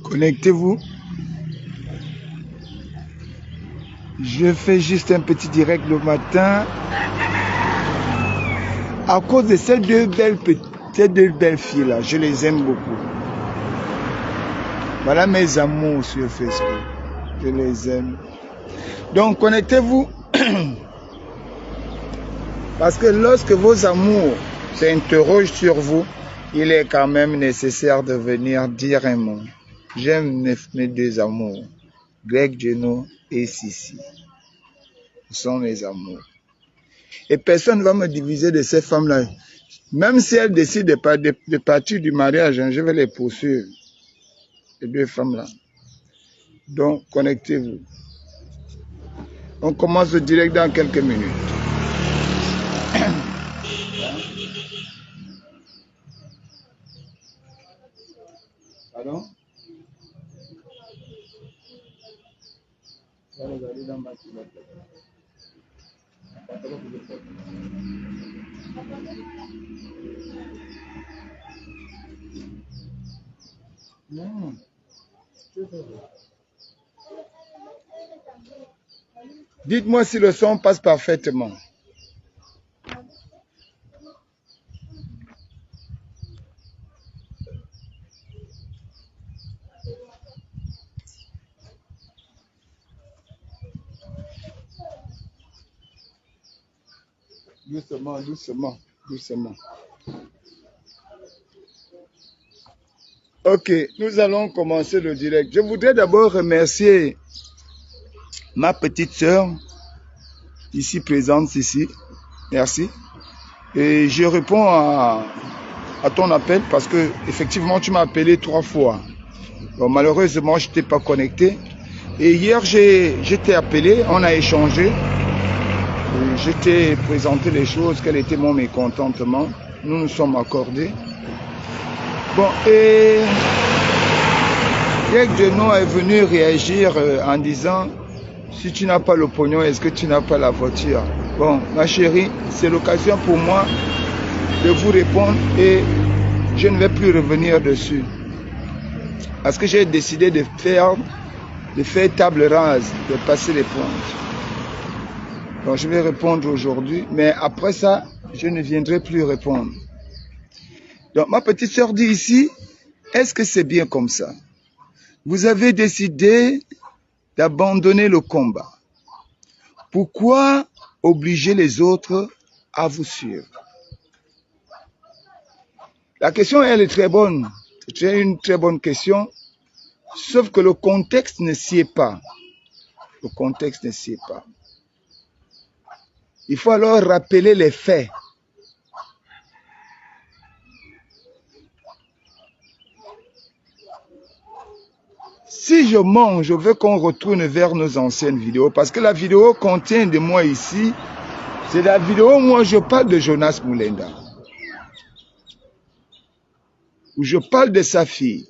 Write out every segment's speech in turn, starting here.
Connectez-vous. Je fais juste un petit direct le matin. À cause de ces deux belles filles là, je les aime beaucoup. Voilà mes amours sur Facebook. Je les aime. Donc connectez-vous. Parce que lorsque vos amours s'interrogent sur vous, il est quand même nécessaire de venir dire un mot. J'aime mes deux amours, Greg Geno et Sissi. Ce sont mes amours. Et personne ne va me diviser de ces femmes-là. Même si elles décident de partir du mariage, je vais les poursuivre. Les deux femmes-là. Donc, connectez-vous. On commence le direct dans quelques minutes. Pardon? Non. Dites-moi si le son passe parfaitement. Doucement, doucement, doucement. Ok, nous allons commencer le direct. Je voudrais d'abord remercier ma petite sœur, ici présente, ici. Merci. Et je réponds à ton appel parce que effectivement tu m'as appelé 3 fois. Bon, malheureusement, je n'étais pas connecté. Et hier, je t'ai appelé, on a échangé. Je t'ai présenté les choses, quel était mon mécontentement. Nous nous sommes accordés. Bon, et Greg Geno est venu réagir en disant, si tu n'as pas le pognon, est-ce que tu n'as pas la voiture? Bon, ma chérie, c'est l'occasion pour moi de vous répondre et je ne vais plus revenir dessus. Parce que j'ai décidé de faire table rase, de passer les pointes. Donc je vais répondre aujourd'hui, mais après ça, je ne viendrai plus répondre. Donc ma petite sœur dit ici, est-ce que c'est bien comme ça? Vous avez décidé d'abandonner le combat. Pourquoi obliger les autres à vous suivre? La question, elle est très bonne. C'est une très bonne question. Sauf que le contexte ne s'y est pas. Le contexte ne s'y est pas. Il faut alors rappeler les faits. Si je mens, je veux qu'on retourne vers nos anciennes vidéos. Parce que la vidéo contient de moi ici. C'est la vidéo où moi je parle de Jonas Mulenda. Où je parle de sa fille.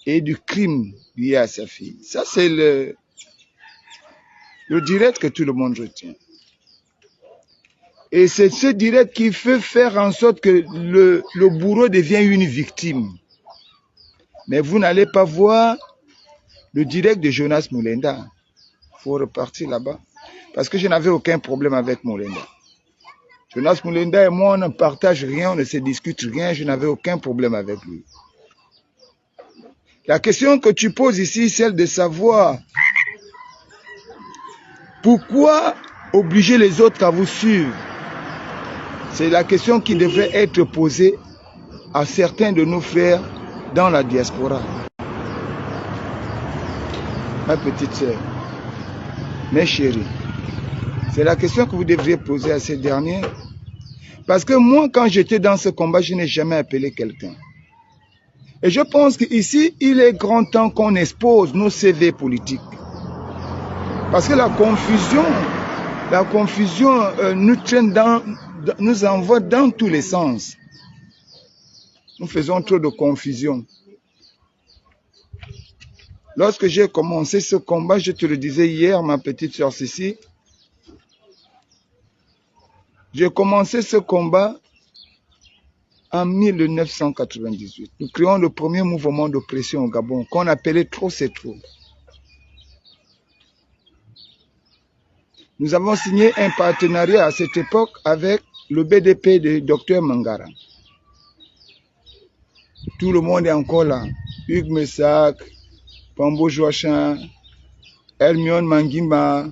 Et du crime lié à sa fille. Ça c'est le direct que tout le monde retient. Et c'est ce direct qui fait faire en sorte que le bourreau devient une victime. Mais vous n'allez pas voir le direct de Jonas Mulenda. Il faut repartir là-bas. Parce que je n'avais aucun problème avec Mulenda. Jonas Mulenda et moi, on ne partage rien, on ne se discute rien, je n'avais aucun problème avec lui. La question que tu poses ici, celle de savoir pourquoi obliger les autres à vous suivre. C'est la question qui devrait être posée à certains de nos frères dans la diaspora. Ma petite sœur, mes chéris, c'est la question que vous devriez poser à ces derniers. Parce que moi, quand j'étais dans ce combat, je n'ai jamais appelé quelqu'un. Et je pense qu'ici, il est grand temps qu'on expose nos CV politiques. Parce que la confusion nous traîne nous envoie dans tous les sens. Nous faisons trop de confusion. Lorsque j'ai commencé ce combat, je te le disais hier, ma petite sœur Sissi, j'ai commencé ce combat en 1998, nous créons le premier mouvement d'oppression au Gabon qu'on appelait Trop c'est trop. Nous avons signé un partenariat à cette époque avec le BDP de Dr Mangara. Tout le monde est encore là. Hugues Messac, Pambo Joachin, Hermione Mangimba,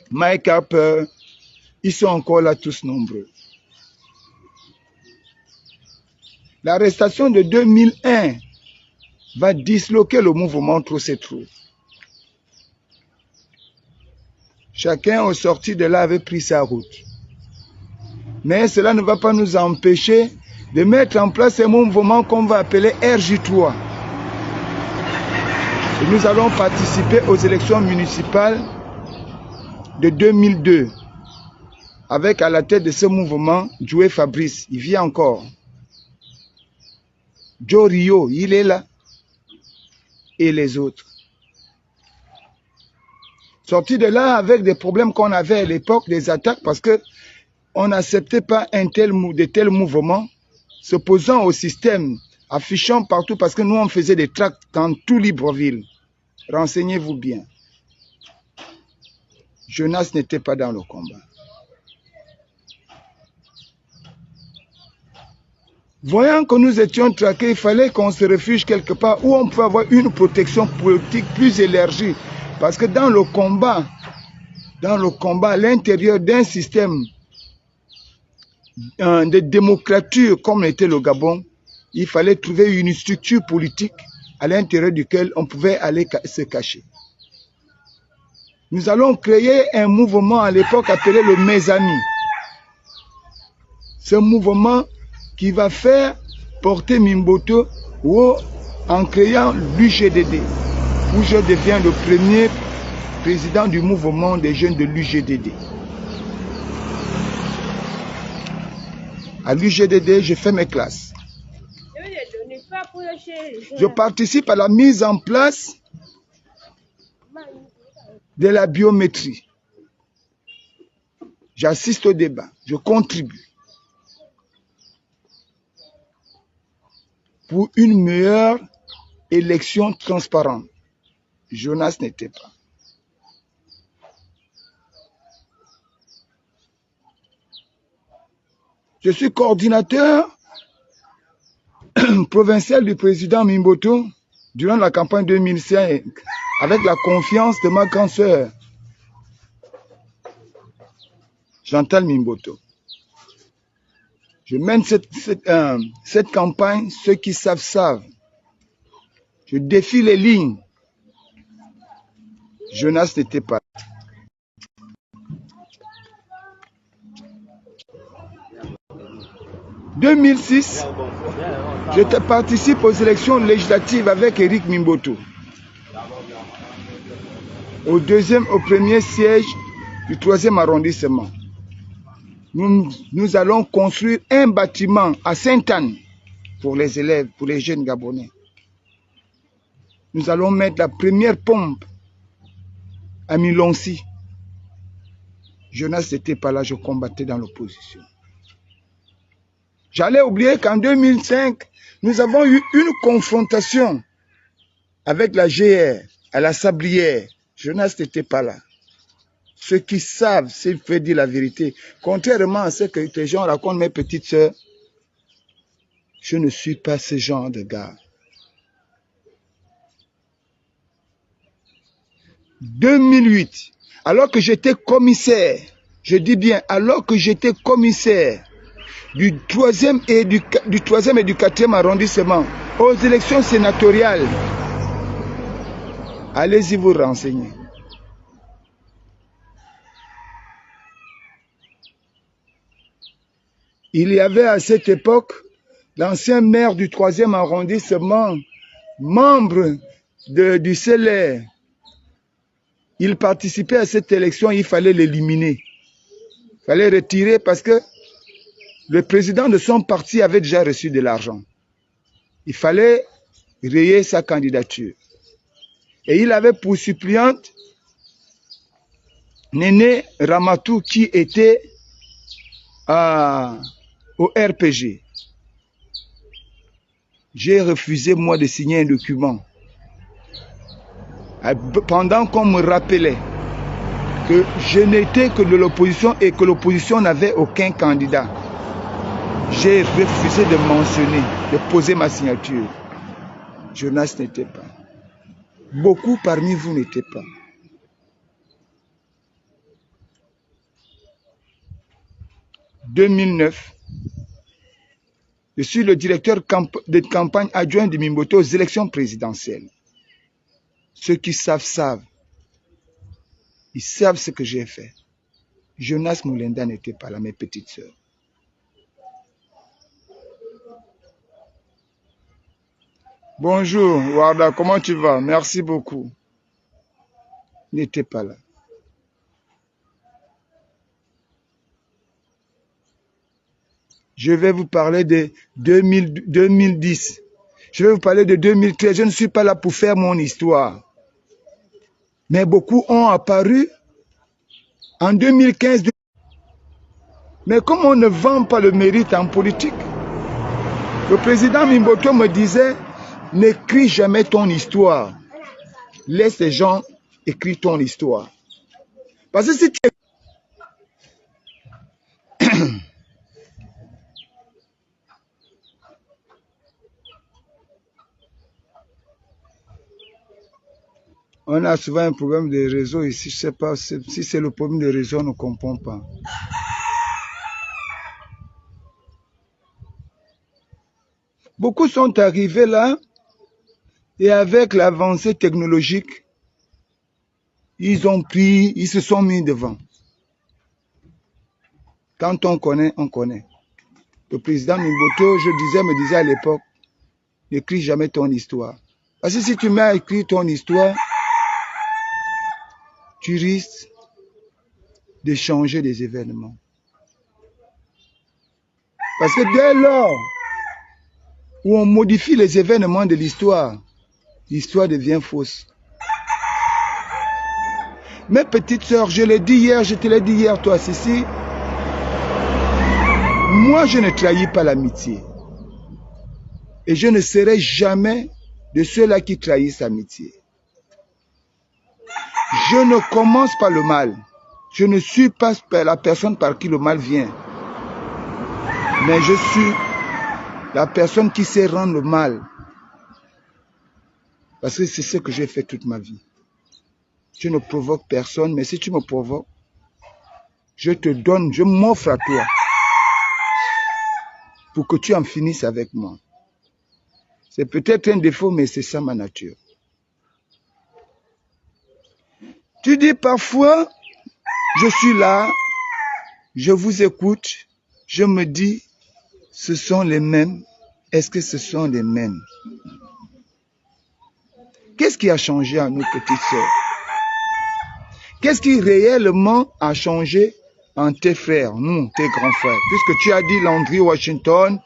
Mike Harper, ils sont encore là tous nombreux. L'arrestation de 2001 va disloquer le mouvement Trop c'est trop. Chacun au sorti de là avait pris sa route. Mais cela ne va pas nous empêcher de mettre en place un mouvement qu'on va appeler RJ3. Et nous allons participer aux élections municipales de 2002 avec à la tête de ce mouvement Joe Fabrice, il vit encore. Joe Rio, il est là. Et les autres. Sorti de là avec des problèmes qu'on avait à l'époque, des attaques, parce qu'on n'acceptait pas de tels mouvements, s'opposant au système, affichant partout, parce que nous on faisait des tracts dans tout Libreville. Renseignez-vous bien. Jonas n'était pas dans le combat. Voyant que nous étions traqués, il fallait qu'on se refuge quelque part où on pouvait avoir une protection politique plus élargie. Parce que dans le combat, à l'intérieur d'un système de démocrature comme était le Gabon, il fallait trouver une structure politique à l'intérieur duquel on pouvait aller se cacher. Nous allons créer un mouvement à l'époque appelé le Mes Amis. Ce mouvement qui va faire porter Mimboto en créant l'UGDD, où je deviens le premier président du mouvement des jeunes de l'UGDD. À l'UGDD, je fais mes classes. Je participe à la mise en place de la biométrie. J'assiste au débat, je contribue pour une meilleure élection transparente. Jonas n'était pas. Je suis coordinateur provincial du président Mimboto durant la campagne 2005 avec la confiance de ma grande sœur Chantal Mimboto. Je mène cette campagne, ceux qui savent. Je défie les lignes. Jonas n'était pas. En 2006, je participe aux élections législatives avec Eric Mimboto. Au premier siège du 3e arrondissement. Nous allons construire un bâtiment à Sainte-Anne pour les élèves, pour les jeunes Gabonais. Nous allons mettre la première pompe à Milonsi. Jonas n'était pas là, je combattais dans l'opposition. J'allais oublier qu'en 2005, nous avons eu une confrontation avec la GR à la Sablière. Jonas n'était pas là. Ceux qui savent, s'il fait dire la vérité, contrairement à ce que les gens racontent, mes petites sœurs, je ne suis pas ce genre de gars. 2008, alors que j'étais commissaire, je dis bien, alors que j'étais commissaire du 3e et du 4e arrondissement aux élections sénatoriales, allez-y vous renseigner. Il y avait à cette époque l'ancien maire du 3e arrondissement, membre du CLR. Il participait à cette élection, il fallait l'éliminer. Il fallait retirer parce que le président de son parti avait déjà reçu de l'argent. Il fallait rayer sa candidature. Et il avait pour suppléante Néné Ramatou qui était au RPG. J'ai refusé, moi, de signer un document. Pendant qu'on me rappelait que je n'étais que de l'opposition et que l'opposition n'avait aucun candidat, j'ai refusé de mentionner, de poser ma signature. Jonas n'était pas. Beaucoup parmi vous n'étaient pas. En 2009, je suis le directeur de campagne adjoint de Mimboto aux élections présidentielles. Ceux qui savent, savent. Ils savent ce que j'ai fait. Jonas Mulenda n'était pas là, mes petites sœurs. Bonjour, Warda, comment tu vas? Merci beaucoup. Il n'était pas là. Je vais vous parler de 2010. Je vais vous parler de 2013. Je ne suis pas là pour faire mon histoire. Mais beaucoup ont apparu en 2015. Mais comme on ne vend pas le mérite en politique, le président Mimboto me disait, n'écris jamais ton histoire. Laisse les gens écrire ton histoire. Parce que si tu... On a souvent un problème de réseau ici. Je ne sais pas si c'est le problème de réseau, on ne comprend pas. Beaucoup sont arrivés là et avec l'avancée technologique, ils se sont mis devant. Quand on connaît, on connaît. Le président Mimboto, me disait à l'époque, n'écris jamais ton histoire. Parce que si tu mets à écrire ton histoire, tu risques de changer des événements. Parce que dès lors où on modifie les événements de l'histoire, l'histoire devient fausse. Mes petites sœurs, je l'ai dit hier, je te l'ai dit hier, toi, Cécile, moi, je ne trahis pas l'amitié. Et je ne serai jamais de ceux-là qui trahissent l'amitié. Je ne commence pas le mal. Je ne suis pas la personne par qui le mal vient. Mais je suis la personne qui sait rendre le mal. Parce que c'est ce que j'ai fait toute ma vie. Je ne provoque personne, mais si tu me provoques, je te donne, je m'offre à toi pour que tu en finisses avec moi. C'est peut-être un défaut, mais c'est ça ma nature. Tu dis parfois, je suis là, je vous écoute, je me dis, ce sont les mêmes. Est-ce que ce sont les mêmes? Qu'est-ce qui a changé à nos petites sœurs? Qu'est-ce qui réellement a changé en tes frères, nous, tes grands frères? Puisque tu as dit Landry Washington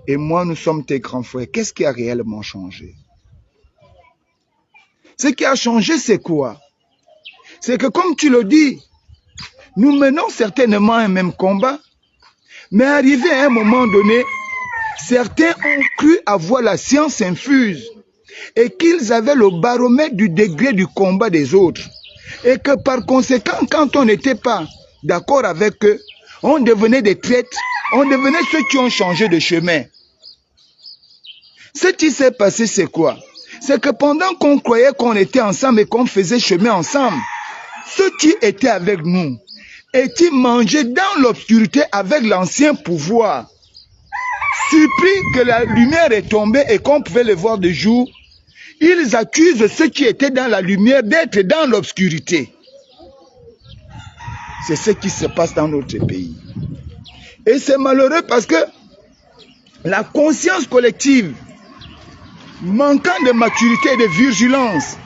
et moi, nous sommes tes grands frères. Qu'est-ce qui a réellement changé? Ce qui a changé, c'est quoi? C'est que comme tu le dis, nous menons certainement un même combat, mais arrivé à un moment donné, certains ont cru avoir la science infuse et qu'ils avaient le baromètre du degré du combat des autres. Et que par conséquent, quand on n'était pas d'accord avec eux, on devenait des traîtres, on devenait ceux qui ont changé de chemin. Ce qui s'est passé, c'est quoi? C'est que pendant qu'on croyait qu'on était ensemble et qu'on faisait chemin ensemble, ceux qui étaient avec nous et qui mangeaient dans l'obscurité avec l'ancien pouvoir, surpris que la lumière est tombée et qu'on pouvait le voir de jour, ils accusent ceux qui étaient dans la lumière d'être dans l'obscurité. C'est ce qui se passe dans notre pays. Et c'est malheureux parce que la conscience collective, manquant de maturité et de vigilance,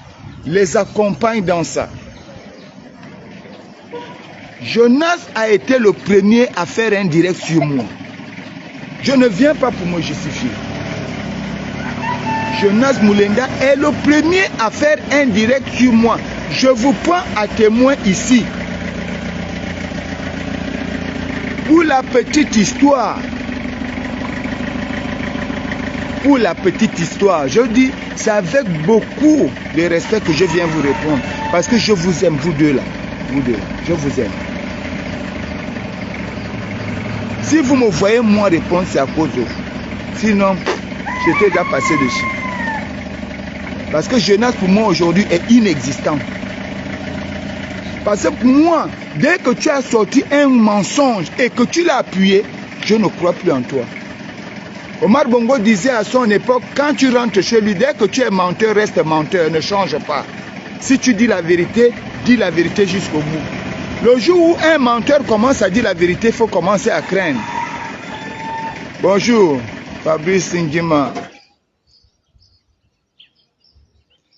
les accompagne dans ça. Jonas a été le premier à faire un direct sur moi. Je ne viens pas pour me justifier. Jonas Mulenda est le premier à faire un direct sur moi. Je vous prends à témoin ici. Pour la petite histoire, je dis, c'est avec beaucoup de respect que je viens vous répondre. Parce que je vous aime, vous deux là. Je vous aime. Si vous me voyez moi répondre, c'est à cause de vous. Sinon, j'étais déjà passé dessus. Parce que Jonas pour moi aujourd'hui est inexistant. Parce que pour moi, dès que tu as sorti un mensonge et que tu l'as appuyé, je ne crois plus en toi. Omar Bongo disait à son époque, quand tu rentres chez lui, dès que tu es menteur, reste menteur, ne change pas. Si tu dis la vérité jusqu'au bout. Le jour où un menteur commence à dire la vérité, il faut commencer à craindre. Bonjour, Fabrice Singima.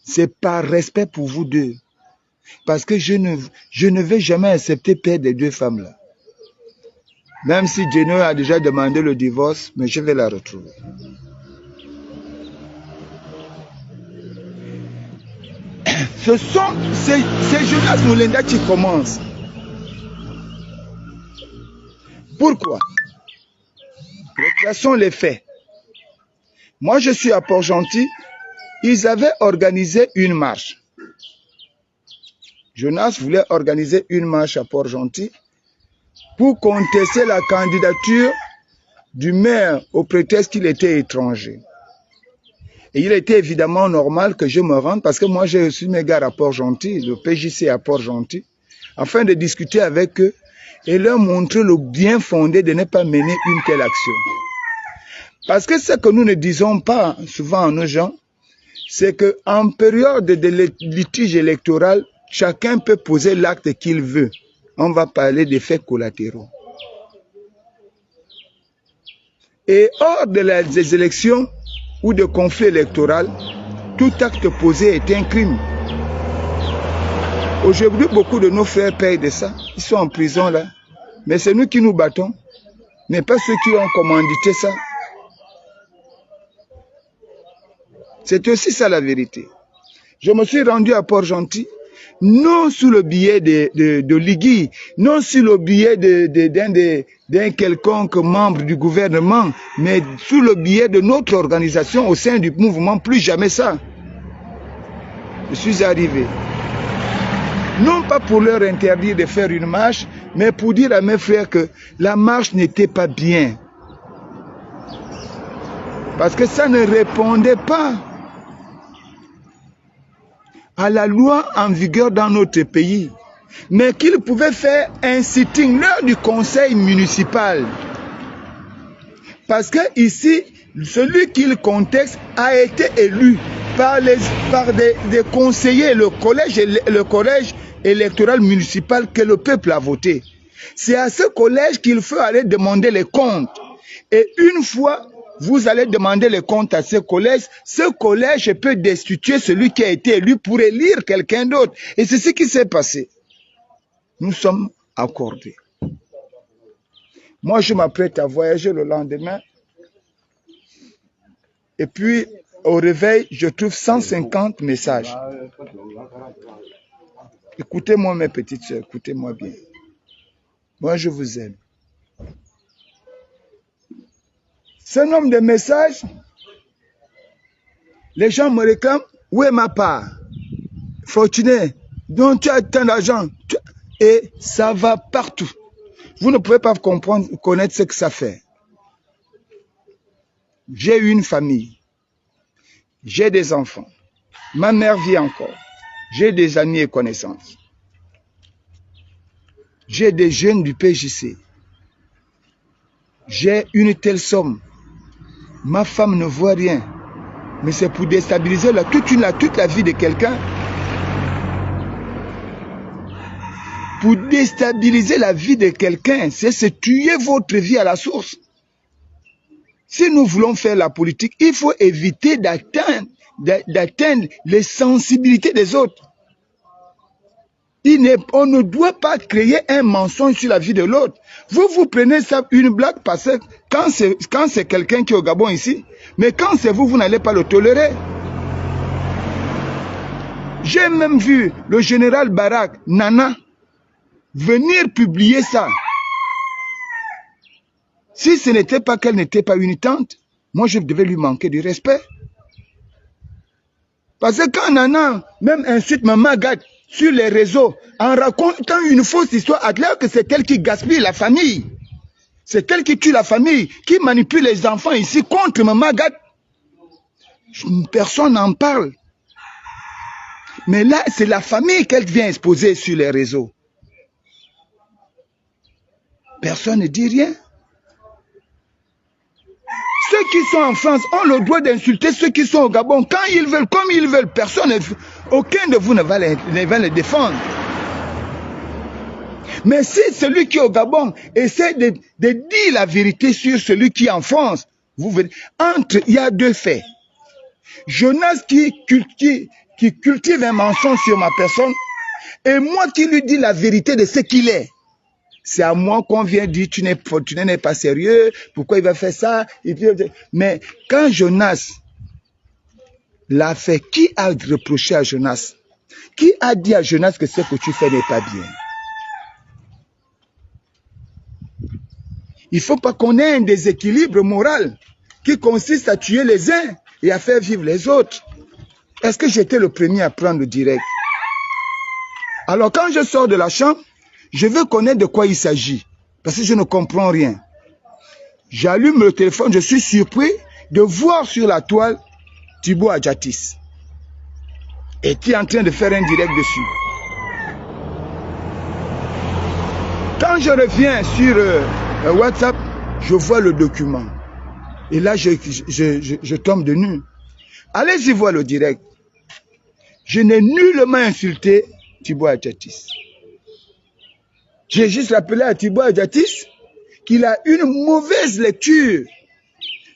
C'est par respect pour vous deux. Parce que je ne vais jamais accepter perdre les deux femmes là. Même si Jenny a déjà demandé le divorce, mais je vais la retrouver. C'est Jonas Mulenda qui commence. Pourquoi? Retraçons les faits. Moi, je suis à Port-Gentil. Ils avaient organisé une marche. Jonas voulait organiser une marche à Port-Gentil pour contester la candidature du maire au prétexte qu'il était étranger. Et il était évidemment normal que je me rende parce que moi j'ai reçu mes gars à Port-Gentil, le PJC à Port-Gentil, afin de discuter avec eux et leur montrer le bien fondé de ne pas mener une telle action. Parce que ce que nous ne disons pas souvent à nos gens, c'est qu'en période de litige électoral, chacun peut poser l'acte qu'il veut. On va parler des faits collatéraux. Et hors des élections ou de conflits électoraux, tout acte posé est un crime. Aujourd'hui, beaucoup de nos frères payent de ça. Ils sont en prison là. Mais c'est nous qui nous battons, mais pas ceux qui ont commandité ça. C'est aussi ça la vérité. Je me suis rendu à Port-Gentil, non sous le billet de Ligui, non sous le billet d'un quelconque membre du gouvernement, mais sous le billet de notre organisation au sein du mouvement, plus jamais ça. Je suis arrivé. Non pas pour leur interdire de faire une marche, mais pour dire à mes frères que la marche n'était pas bien. Parce que ça ne répondait pas à la loi en vigueur dans notre pays, mais qu'ils pouvaient faire un sitting lors du conseil municipal. Parce que ici, celui qu'ils contestent a été élu par des conseillers, le collège électoral municipal que le peuple a voté. C'est à ce collège qu'il faut aller demander les comptes. Et une fois vous allez demander les comptes à ce collège peut destituer celui qui a été élu pour élire quelqu'un d'autre. Et c'est ce qui s'est passé. Nous sommes accordés. Moi, je m'apprête à voyager le lendemain. Et puis, au réveil, je trouve 150 messages. Écoutez-moi, mes petites sœurs, écoutez-moi bien. Moi, je vous aime. Ce nombre de messages, les gens me réclament, où est ma part? Fortuné, donc tu as tant d'argent. Et ça va partout. Vous ne pouvez pas connaître ce que ça fait. J'ai une famille. J'ai des enfants. Ma mère vit encore. J'ai des amis et connaissances. J'ai des jeunes du PJC. J'ai une telle somme. Ma femme ne voit rien. Mais c'est pour déstabiliser toute la vie de quelqu'un. Pour déstabiliser la vie de quelqu'un, c'est tuer votre vie à la source. Si nous voulons faire la politique, il faut éviter d'atteindre les sensibilités des autres. On ne doit pas créer un mensonge sur la vie de l'autre. Vous prenez ça une blague parce que quand c'est quelqu'un qui est au Gabon ici, mais quand c'est vous, vous n'allez pas le tolérer. J'ai même vu le général Barak, Nana, venir publier ça. Si ce n'était pas qu'elle n'était pas une tante, moi je devais lui manquer du respect. Parce que quand Nana même insulte Maman Agathe sur les réseaux en racontant une fausse histoire, alors que c'est elle qui gaspille la famille. C'est elle qui tue la famille, qui manipule les enfants ici contre Maman Agathe. Personne n'en parle. Mais là, c'est la famille qu'elle vient exposer sur les réseaux. Personne ne dit rien. Ceux qui sont en France ont le droit d'insulter ceux qui sont au Gabon quand ils veulent, comme ils veulent. Personne, aucun de vous ne va les défendre. Mais si celui qui est au Gabon essaie de dire la vérité sur celui qui est en France, vous verrez, il y a deux faits. Jonas qui cultive un mensonge sur ma personne et moi qui lui dis la vérité de ce qu'il est. C'est à moi qu'on vient dire tu n'es pas sérieux, pourquoi il va faire ça? Mais quand Jonas l'a fait, qui a reproché à Jonas? Qui a dit à Jonas que ce que tu fais n'est pas bien? Il ne faut pas qu'on ait un déséquilibre moral qui consiste à tuer les uns et à faire vivre les autres. Est-ce que j'étais le premier à prendre le direct? Alors quand je sors de la chambre, je veux connaître de quoi il s'agit, parce que je ne comprends rien. J'allume le téléphone, je suis surpris de voir sur la toile Thibaut Adjatis. Et qui est en train de faire un direct dessus. Quand je reviens sur WhatsApp, je vois le document. Et là, je tombe de nu. Allez-y voir le direct. Je n'ai nullement insulté Thibaut Adjatis. J'ai juste rappelé à Thibaut Adjatis qu'il a une mauvaise lecture.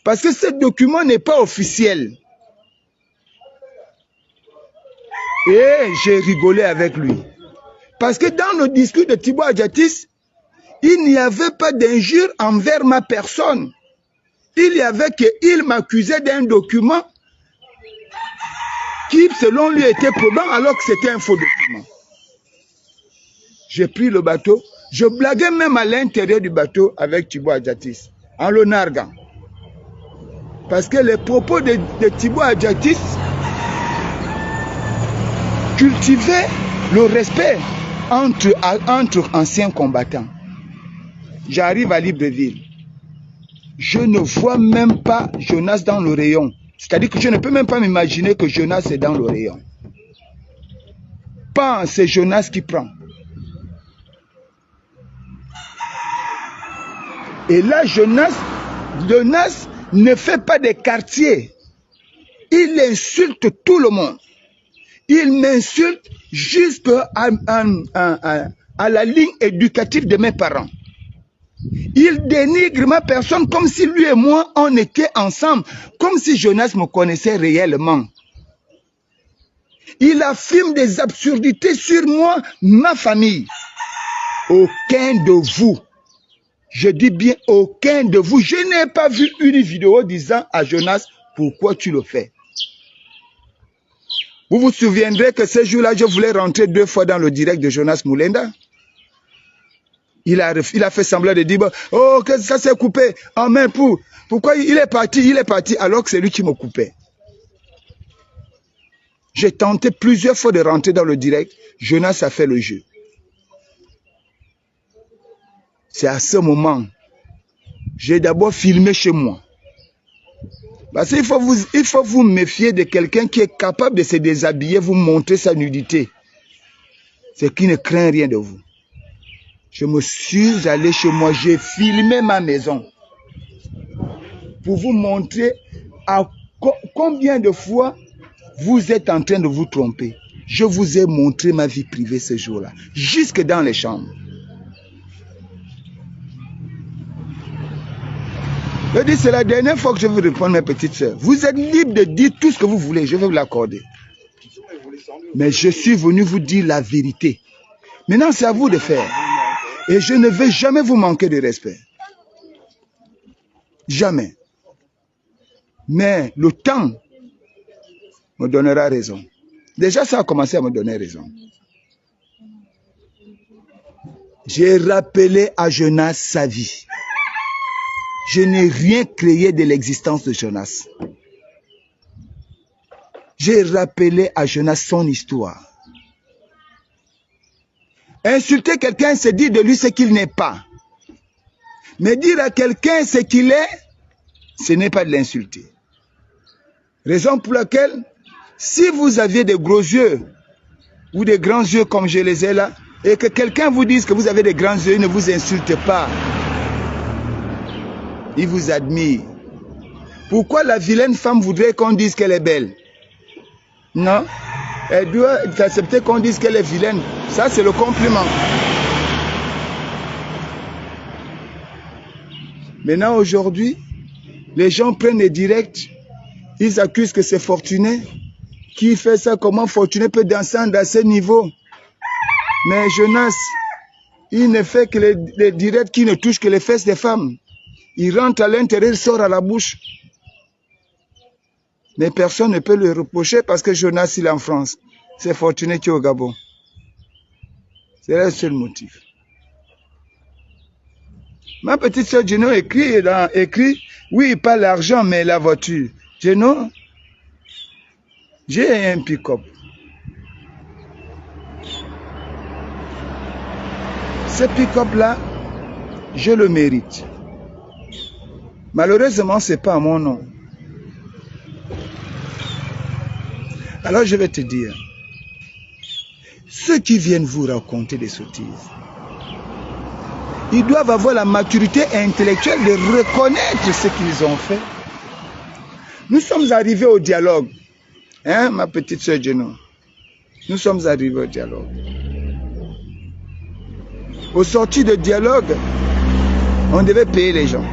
Parce que ce document n'est pas officiel. Et j'ai rigolé avec lui. Parce que dans le discours de Thibaut Adjatis, il n'y avait pas d'injure envers ma personne. Il y avait qu'il m'accusait d'un document qui, selon lui, était probant alors que c'était un faux document. J'ai pris le bateau. Je blaguais même à l'intérieur du bateau avec Thibaut Adjatis, en le narguant. Parce que les propos de Thibaut Adjatis cultivaient le respect entre anciens combattants. J'arrive à Libreville. Je ne vois même pas Jonas dans le rayon. C'est-à-dire que je ne peux même pas m'imaginer que Jonas est dans le rayon. Pas, c'est Jonas qui prend. Et là, Jonas ne fait pas des quartiers. Il insulte tout le monde. Il m'insulte jusqu'à la ligne éducative de mes parents. Il dénigre ma personne comme si lui et moi, on était ensemble. Comme si Jonas me connaissait réellement. Il affirme des absurdités sur moi, ma famille. Aucun de vous, je dis bien aucun de vous, je n'ai pas vu une vidéo disant à Jonas, pourquoi tu le fais? Vous vous souviendrez que ce jour-là, je voulais rentrer 2 fois dans le direct de Jonas Moulenda. Il a fait semblant de dire, oh, que ça s'est coupé. Oh, mais pourquoi il est parti, alors que c'est lui qui me coupait. J'ai tenté plusieurs fois de rentrer dans le direct. Jonas a fait le jeu. C'est à ce moment, j'ai d'abord filmé chez moi. Parce qu'il faut vous méfier de quelqu'un qui est capable de se déshabiller, vous montrer sa nudité. C'est qui ne craint rien de vous. Je me suis allé chez moi, j'ai filmé ma maison. Pour vous montrer à combien de fois vous êtes en train de vous tromper. Je vous ai montré ma vie privée ce jour-là, jusque dans les chambres. Je dis, c'est la dernière fois que je vais répondre mes petites sœurs. Vous êtes libre de dire tout ce que vous voulez, je vais vous l'accorder. Mais je suis venu vous dire la vérité. Maintenant, c'est à vous de faire. Et je ne vais jamais vous manquer de respect. Jamais. Mais le temps me donnera raison. Déjà, ça a commencé à me donner raison. J'ai rappelé à Jonas sa vie. Je n'ai rien créé de l'existence de Jonas. J'ai rappelé à Jonas son histoire. Insulter quelqu'un, c'est dire de lui ce qu'il n'est pas. Mais dire à quelqu'un ce qu'il est, ce n'est pas de l'insulter. Raison pour laquelle, si vous aviez des gros yeux, ou des grands yeux comme je les ai là, et que quelqu'un vous dise que vous avez des grands yeux, il ne vous insulte pas. Il vous admire. Pourquoi la vilaine femme voudrait qu'on dise qu'elle est belle? Non. Elle doit accepter qu'on dise qu'elle est vilaine. Ça, c'est le compliment. Maintenant, aujourd'hui, les gens prennent les directs. Ils accusent que c'est Fortuné. Qui fait ça? Comment Fortuné peut danser à ce niveau? Mais Jonas, il ne fait que les directs qui ne touchent que les fesses des femmes. Il rentre à l'intérieur, il sort à la bouche. Mais personne ne peut le reprocher parce que Jonas, il est en France. C'est Fortuné qui est au Gabon. C'est le seul motif. Ma petite soeur Geno écrit, oui, il parle l'argent, mais la voiture. Geno, j'ai un pick-up. Ce pick-up-là, je le mérite. Malheureusement, ce n'est pas à mon nom. Alors je vais te dire, ceux qui viennent vous raconter des sottises, ils doivent avoir la maturité intellectuelle de reconnaître ce qu'ils ont fait. Nous sommes arrivés au dialogue. Hein, ma petite soeur Geno? Nous sommes arrivés au dialogue. Au sorti de dialogue, on devait payer les gens.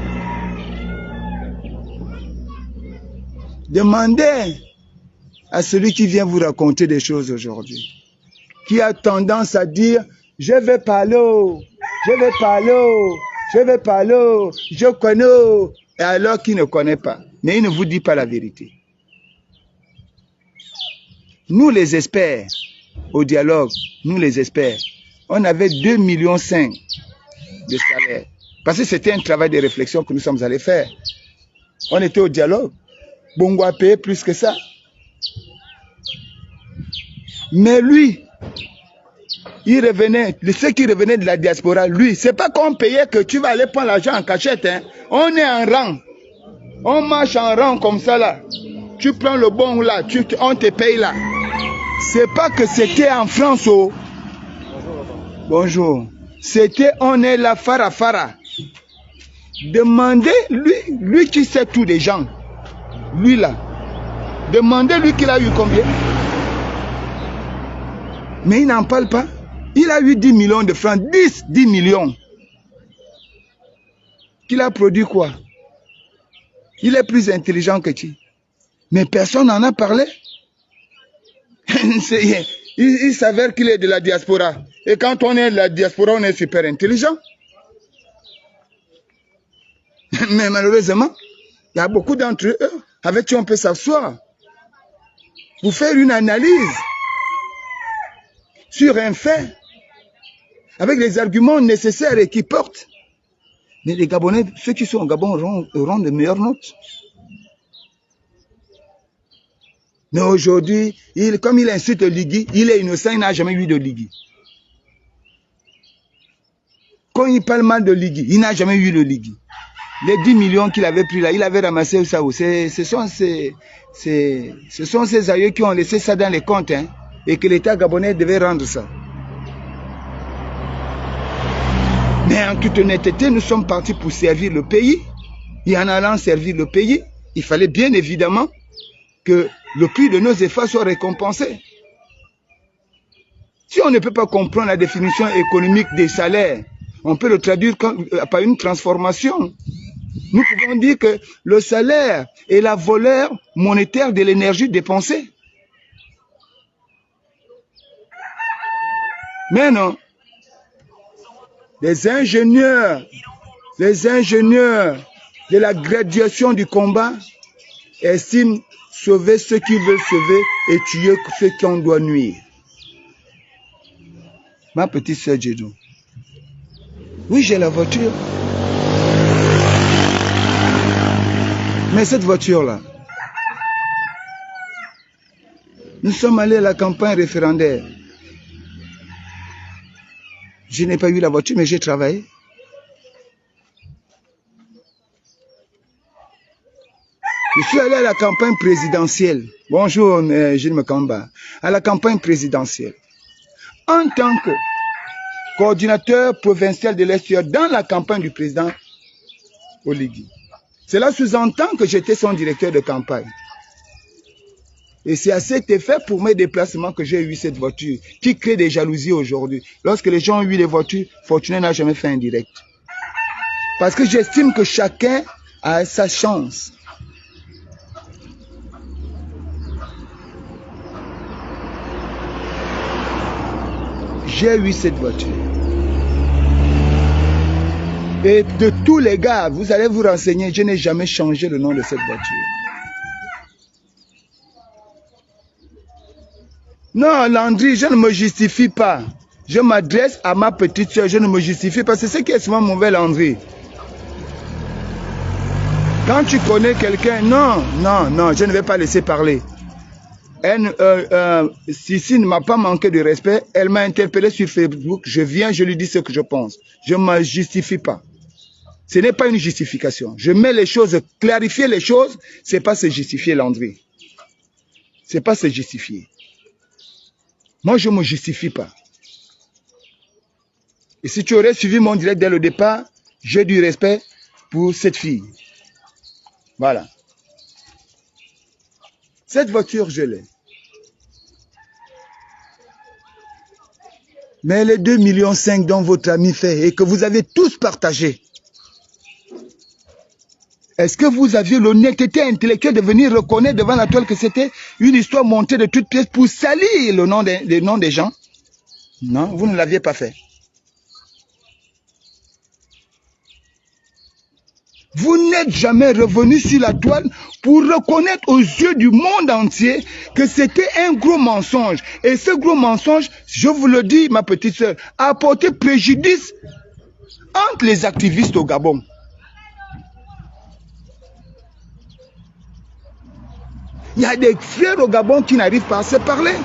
Demandez à celui qui vient vous raconter des choses aujourd'hui, qui a tendance à dire « Je vais parler, je vais parler, je vais parler, je connais », et alors qu'il ne connaît pas. Mais il ne vous dit pas la vérité. Nous les experts, au dialogue, nous les experts, on avait 2,5 millions de salaire. Parce que c'était un travail de réflexion que nous sommes allés faire. On était au dialogue. Bongo a payé plus que ça. Mais lui, il revenait, ceux qui revenaient de la diaspora, lui, c'est pas qu'on payait que tu vas aller prendre l'argent en cachette. Hein. On est en rang. On marche en rang comme ça là. Tu prends le bon là, on te paye là. C'est pas que c'était en France. Oh. Bonjour. C'était on est là, fara fara. Demandez, lui qui sait tous les gens. Lui là. Demandez-lui qu'il a eu combien. Mais il n'en parle pas. Il a eu 10 millions de francs. 10 millions. Qu'il a produit quoi? Il est plus intelligent que tu. Mais personne n'en a parlé. Il s'avère qu'il est de la diaspora. Et quand on est de la diaspora, on est super intelligent. Mais malheureusement, il y a beaucoup d'entre eux avec qui on peut s'asseoir pour faire une analyse sur un fait avec les arguments nécessaires et qui portent. Mais les Gabonais, ceux qui sont au Gabon auront de meilleures notes. Mais aujourd'hui, comme il insulte Ligui, il est innocent, il n'a jamais eu de Ligui. Quand il parle mal de Ligui, il n'a jamais eu de Ligui. Les 10 millions qu'il avait pris là, il avait ramassé ça où? Ce sont ses aïeux qui ont laissé ça dans les comptes, hein, et que l'État gabonais devait rendre ça. Mais en toute honnêteté, nous sommes partis pour servir le pays. Et en allant servir le pays, il fallait bien évidemment que le prix de nos efforts soit récompensé. Si on ne peut pas comprendre la définition économique des salaires, on peut le traduire par une transformation. Nous pouvons dire que le salaire est la valeur monétaire de l'énergie dépensée. Mais non. Les ingénieurs de la graduation du combat estiment sauver ceux qui veulent sauver et tuer ceux qui en doivent nuire. Ma petite soeur Djedou, oui, j'ai la voiture. Mais cette voiture-là, nous sommes allés à la campagne référendaire. Je n'ai pas eu la voiture, mais j'ai travaillé. Je suis allé à la campagne présidentielle. Bonjour, Gilles Mekamba. À la campagne présidentielle. En tant que coordinateur provincial de l'extérieur dans la campagne du président Oligui. Cela sous-entend que j'étais son directeur de campagne. Et c'est à cet effet pour mes déplacements que j'ai eu cette voiture qui crée des jalousies aujourd'hui. Lorsque les gens ont eu les voitures, Fortuné n'a jamais fait un direct. Parce que j'estime que chacun a sa chance. J'ai eu cette voiture. Et de tous les gars, vous allez vous renseigner, je n'ai jamais changé le nom de cette voiture. Non, Landry, je ne me justifie pas. Je m'adresse à ma petite soeur, je ne me justifie pas. C'est ce qui est souvent mauvais, Landry. Quand tu connais quelqu'un, non, je ne vais pas laisser parler. Sissi ne m'a pas manqué de respect. Elle m'a interpellé sur Facebook. Je viens, je lui dis ce que je pense. Je ne me justifie pas. Ce n'est pas une justification. Je mets les choses, clarifier les choses, ce n'est pas se justifier, Landry. Ce n'est pas se justifier. Moi, je ne me justifie pas. Et si tu aurais suivi mon direct dès le départ, j'ai du respect pour cette fille. Voilà. Cette voiture, je l'ai. Mais les 2,5 millions dont votre ami fait et que vous avez tous partagé, est-ce que vous aviez l'honnêteté intellectuelle de venir reconnaître devant la toile que c'était une histoire montée de toutes pièces pour salir le nom des gens? Non, vous ne l'aviez pas fait. Vous n'êtes jamais revenu sur la toile pour reconnaître aux yeux du monde entier que c'était un gros mensonge. Et ce gros mensonge, je vous le dis, ma petite soeur, a apporté préjudice entre les activistes au Gabon. Il y a des frères au Gabon qui n'arrivent pas à se parler.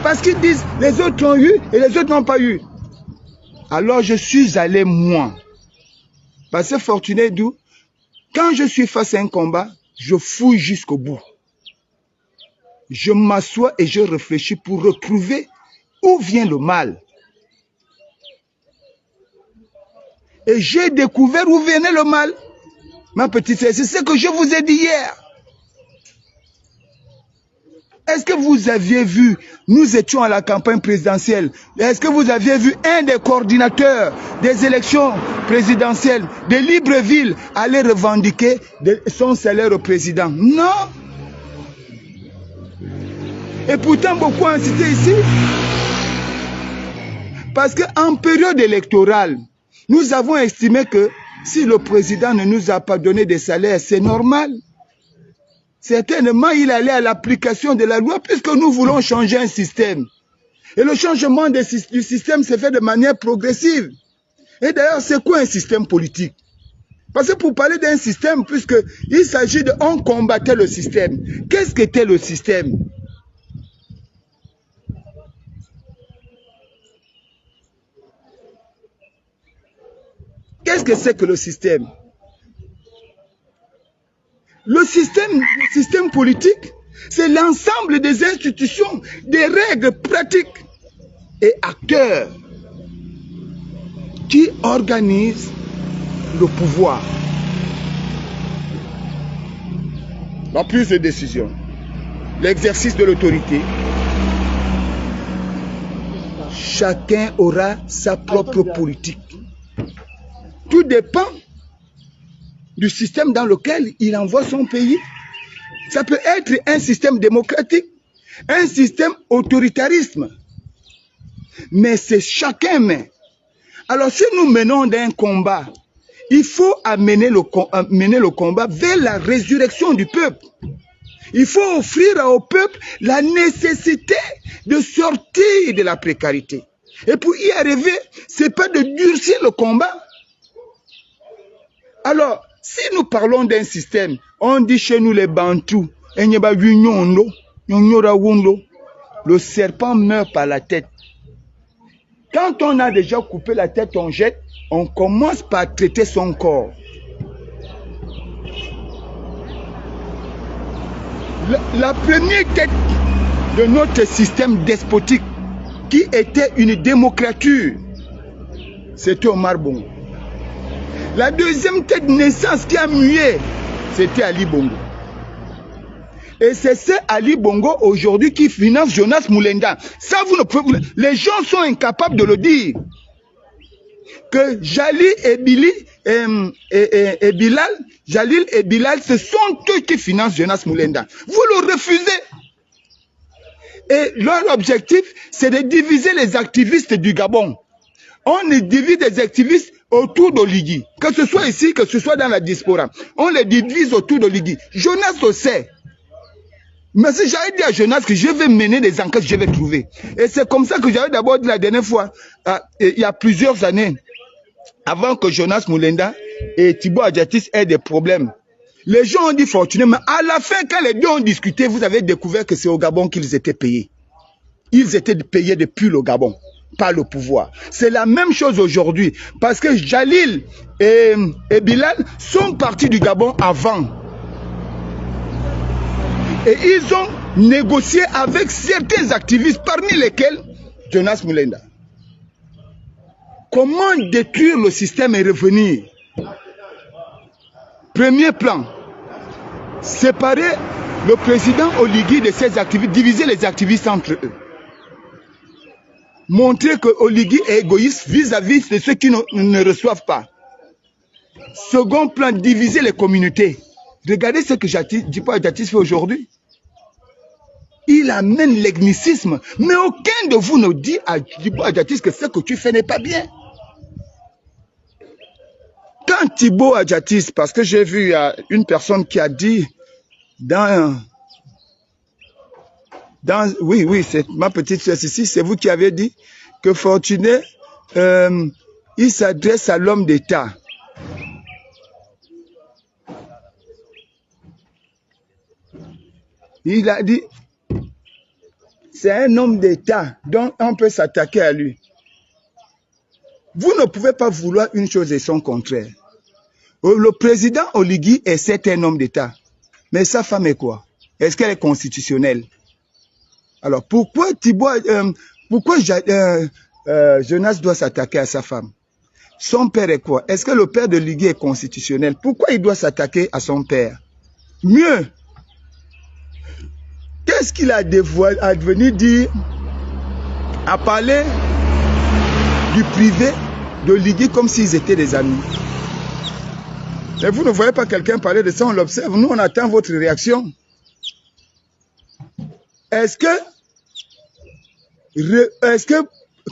Parce qu'ils disent, les autres ont eu et les autres n'ont pas eu. Alors je suis allé moi. Parce que Fortuné d'où, quand je suis face à un combat, je fouille jusqu'au bout. Je m'assois et je réfléchis pour retrouver où vient le mal. Et j'ai découvert où venait le mal. Ma petite sœur, c'est ce que je vous ai dit hier. Est-ce que vous aviez vu, nous étions à la campagne présidentielle, est-ce que vous aviez vu un des coordinateurs des élections présidentielles de Libreville aller revendiquer son salaire au président? Non. Et pourtant, beaucoup ont insisté ici. Parce qu'en période électorale, nous avons estimé que si le président ne nous a pas donné des salaires, c'est normal. Certainement, il allait à l'application de la loi puisque nous voulons changer un système. Et le changement du système se fait de manière progressive. Et d'ailleurs, c'est quoi un système politique? Parce que pour parler d'un système, puisqu'il s'agit de on combattait le système. Qu'est-ce qu'était le système? Qu'est-ce que c'est que le système? Le système politique, c'est l'ensemble des institutions, des règles pratiques et acteurs qui organisent le pouvoir. La prise de décision, l'exercice de l'autorité. Chacun aura sa propre politique. Tout dépend du système dans lequel il envoie son pays. Ça peut être un système démocratique, un système autoritarisme. Mais c'est chacun met. Alors si nous menons d'un combat, il faut amener le combat vers la résurrection du peuple. Il faut offrir au peuple la nécessité de sortir de la précarité. Et pour y arriver, ce n'est pas de durcir le combat. Alors, Si nous parlons d'un système, on dit chez nous les Bantous, le serpent meurt par la tête. Quand on a déjà coupé la tête, on jette, on commence par traiter son corps. La première tête de notre système despotique, qui était une démocrature, c'était Omar Bongo. La deuxième tête de naissance qui a mué, c'était Ali Bongo. Et c'est ce Ali Bongo aujourd'hui qui finance Jonas Moulenda. Ça, vous ne pouvez, les gens sont incapables de le dire. Que Jalil et Bilal, ce sont eux qui financent Jonas Moulenda. Vous le refusez. Et leur objectif, c'est de diviser les activistes du Gabon. On divise les activistes autour d'Oligui. Que ce soit ici, que ce soit dans la diaspora. On les divise autour d'Oligui. Jonas le sait. Mais si j'avais dit à Jonas que je vais mener des enquêtes, je vais trouver. Et c'est comme ça que j'avais d'abord dit la dernière fois, il y a plusieurs années, avant que Jonas Moulenda et Thibaut Adjatis aient des problèmes. Les gens ont dit fortuné, mais à la fin, quand les deux ont discuté, vous avez découvert que c'est au Gabon qu'ils étaient payés. Ils étaient payés depuis le Gabon, pas le pouvoir. C'est la même chose aujourd'hui, parce que Jalil et Bilal sont partis du Gabon avant. Et ils ont négocié avec certains activistes, parmi lesquels Jonas Moulenda. Comment détruire le système et revenir? Premier plan, séparer le président Oligui de ses activistes, diviser les activistes entre eux. Montrer que Oligui est égoïste vis-à-vis de ceux qui ne reçoivent pas. Second plan, diviser les communautés. Regardez ce que Thibaut Adjatis fait aujourd'hui. Il amène l'ethnicisme, mais aucun de vous ne dit à Thibaut Adjatis que ce que tu fais n'est pas bien. Quand Thibaut Adjatis, parce que j'ai vu une personne qui a dit oui, c'est ma petite soeur ici, c'est vous qui avez dit que Fortuné, il s'adresse à l'homme d'État. Il a dit, c'est un homme d'État, donc on peut s'attaquer à lui. Vous ne pouvez pas vouloir une chose et son contraire. Le président Oligui est certes un homme d'État, mais sa femme est quoi? Est-ce qu'elle est constitutionnelle? Alors pourquoi Jonas doit s'attaquer à sa femme? Son père est quoi? Est-ce que le père de Oligui est constitutionnel? Pourquoi il doit s'attaquer à son père? Mieux, qu'est-ce qu'il a dévoilé, à venir dire, à parler du privé de Oligui comme s'ils étaient des amis? Et vous ne voyez pas quelqu'un parler de ça, on l'observe. Nous, on attend votre réaction. Est-ce que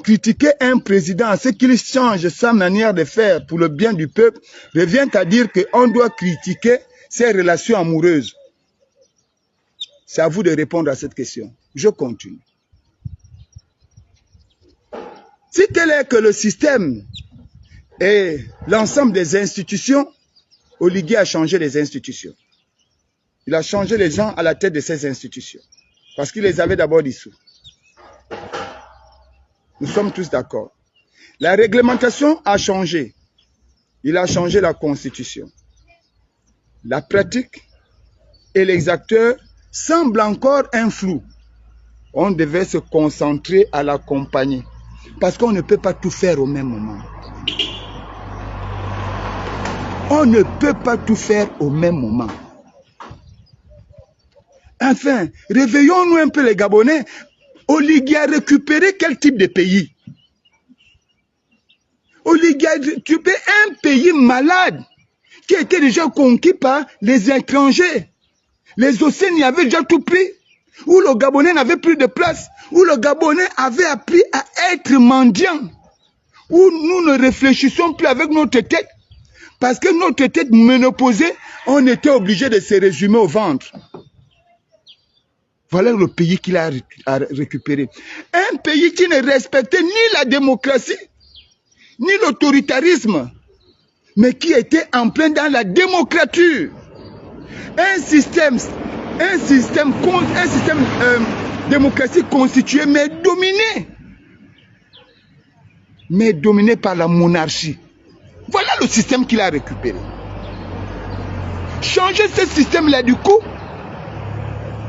critiquer un président à ce qu'il change sa manière de faire pour le bien du peuple revient à dire qu'on doit critiquer ses relations amoureuses? C'est à vous de répondre à cette question. Je continue. Si tel est que le système et l'ensemble des institutions, Oligui a changé les institutions. Il a changé les gens à la tête de ces institutions. Parce qu'il les avait d'abord dissous. Nous sommes tous d'accord. La réglementation a changé. Il a changé la constitution. La pratique et les acteurs semblent encore un flou. On devait se concentrer à l'accompagner. Parce qu'on ne peut pas tout faire au même moment. On ne peut pas tout faire au même moment. Enfin, réveillons-nous un peu les Gabonais. Oligui a récupéré quel type de pays? Oligui a récupéré un pays malade qui était déjà conquis par les étrangers. Les Océans y avaient déjà tout pris. Où le Gabonais n'avait plus de place. Où le Gabonais avait appris à être mendiant. Où nous ne réfléchissons plus avec notre tête. Parce que notre tête ménopausée, on était obligé de se résumer au ventre. Voilà le pays qu'il a récupéré. Un pays qui ne respectait ni la démocratie, ni l'autoritarisme. mais qui était en plein dans la démocrature. Un système démocratique constitué, mais dominé par la monarchie. Voilà le système qu'il a récupéré. Changer ce système-là, du coup,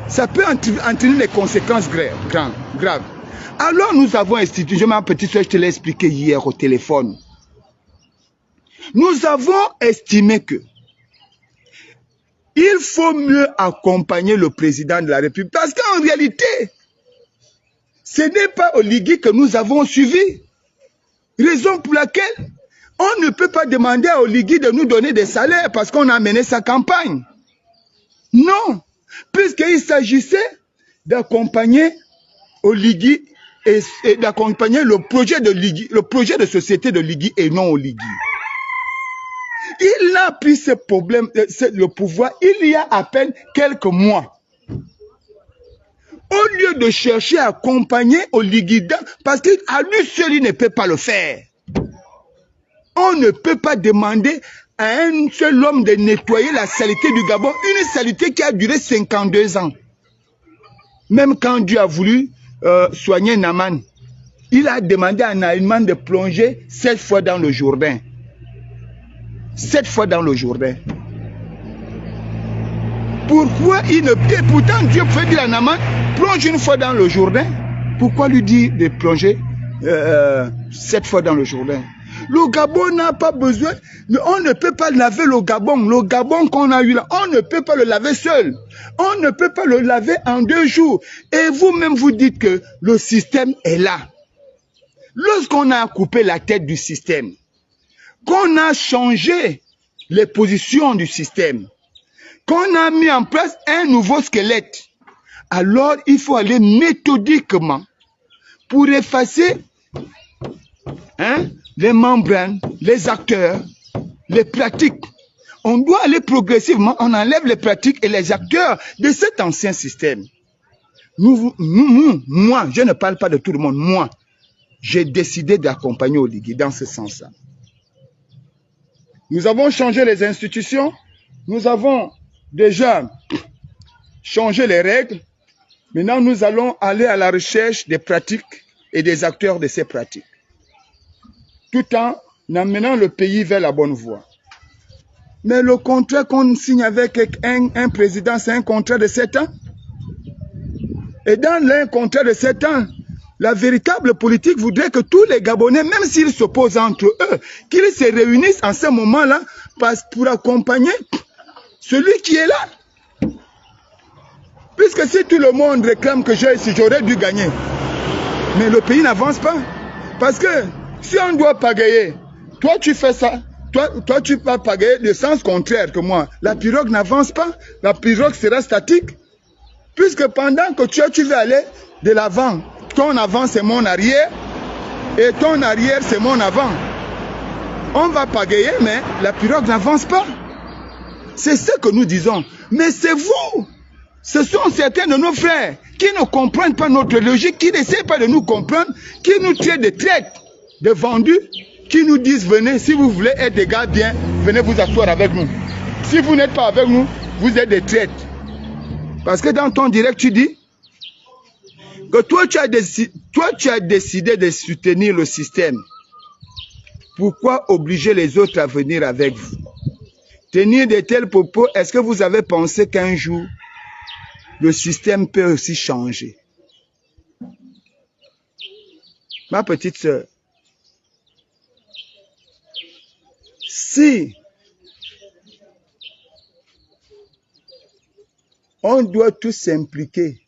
ça peut entraîner des conséquences graves. Alors nous avons institué, ma petite soeur, je te l'ai expliqué hier au téléphone. Nous avons estimé que il faut mieux accompagner le président de la République. Parce qu'en réalité, ce n'est pas Oligui que nous avons suivi. Raison pour laquelle on ne peut pas demander à Oligui de nous donner des salaires parce qu'on a mené sa campagne. Non, puisqu'il s'agissait d'accompagner Oligui et d'accompagner le projet de société de Oligui et non Oligui. Il a pris ce problème, le pouvoir, il y a à peine quelques mois. Au lieu de chercher à accompagner Oligui, parce qu'à lui seul, il ne peut pas le faire. On ne peut pas demander à un seul homme de nettoyer la saleté du Gabon, une saleté qui a duré 52 ans. Même quand Dieu a voulu soigner Naman, il a demandé à Naman de plonger 7 fois dans le Jourdain. 7 fois dans le Jourdain. Pourquoi il ne peut... Pourtant Dieu peut dire à Naman, plonge une fois dans le Jourdain. Pourquoi lui dire de plonger 7 fois dans le Jourdain? Le Gabon n'a pas besoin, on ne peut pas laver le Gabon qu'on a eu là, on ne peut pas le laver seul, on ne peut pas le laver en 2 jours. Et vous-même vous dites que le système est là. Lorsqu'on a coupé la tête du système, qu'on a changé les positions du système, qu'on a mis en place un nouveau squelette, alors il faut aller méthodiquement pour effacer les membranes, les acteurs, les pratiques. On doit aller progressivement, on enlève les pratiques et les acteurs de cet ancien système. Moi, je ne parle pas de tout le monde, moi, j'ai décidé d'accompagner Oligui dans ce sens-là. Nous avons changé les institutions, nous avons déjà changé les règles. Maintenant, nous allons aller à la recherche des pratiques et des acteurs de ces pratiques, tout en amenant le pays vers la bonne voie. Mais le contrat qu'on signe avec un président, c'est un contrat de 7 ans. Et dans un contrat de 7 ans, la véritable politique voudrait que tous les Gabonais, même s'ils s'opposent entre eux, qu'ils se réunissent en ce moment-là pour accompagner celui qui est là. Puisque si tout le monde réclame que j'aurais dû gagner, mais le pays n'avance pas. Parce que si on doit pagayer, toi tu fais ça, toi tu vas pagayer le sens contraire que moi. La pirogue n'avance pas, la pirogue sera statique. Puisque pendant que tu veux aller de l'avant, ton avant c'est mon arrière, et ton arrière c'est mon avant. On va pagayer, mais la pirogue n'avance pas. C'est ce que nous disons. Mais c'est vous, ce sont certains de nos frères qui ne comprennent pas notre logique, qui n'essaient pas de nous comprendre, qui nous traitent de traîtres, de vendus, qui nous disent venez, si vous voulez être des gars bien, venez vous asseoir avec nous. Si vous n'êtes pas avec nous, vous êtes des traîtres. Parce que dans ton direct, tu dis que toi tu as décidé de soutenir le système. Pourquoi obliger les autres à venir avec vous? Tenir de tels propos, est-ce que vous avez pensé qu'un jour, le système peut aussi changer? Ma petite sœur, si on doit tous s'impliquer,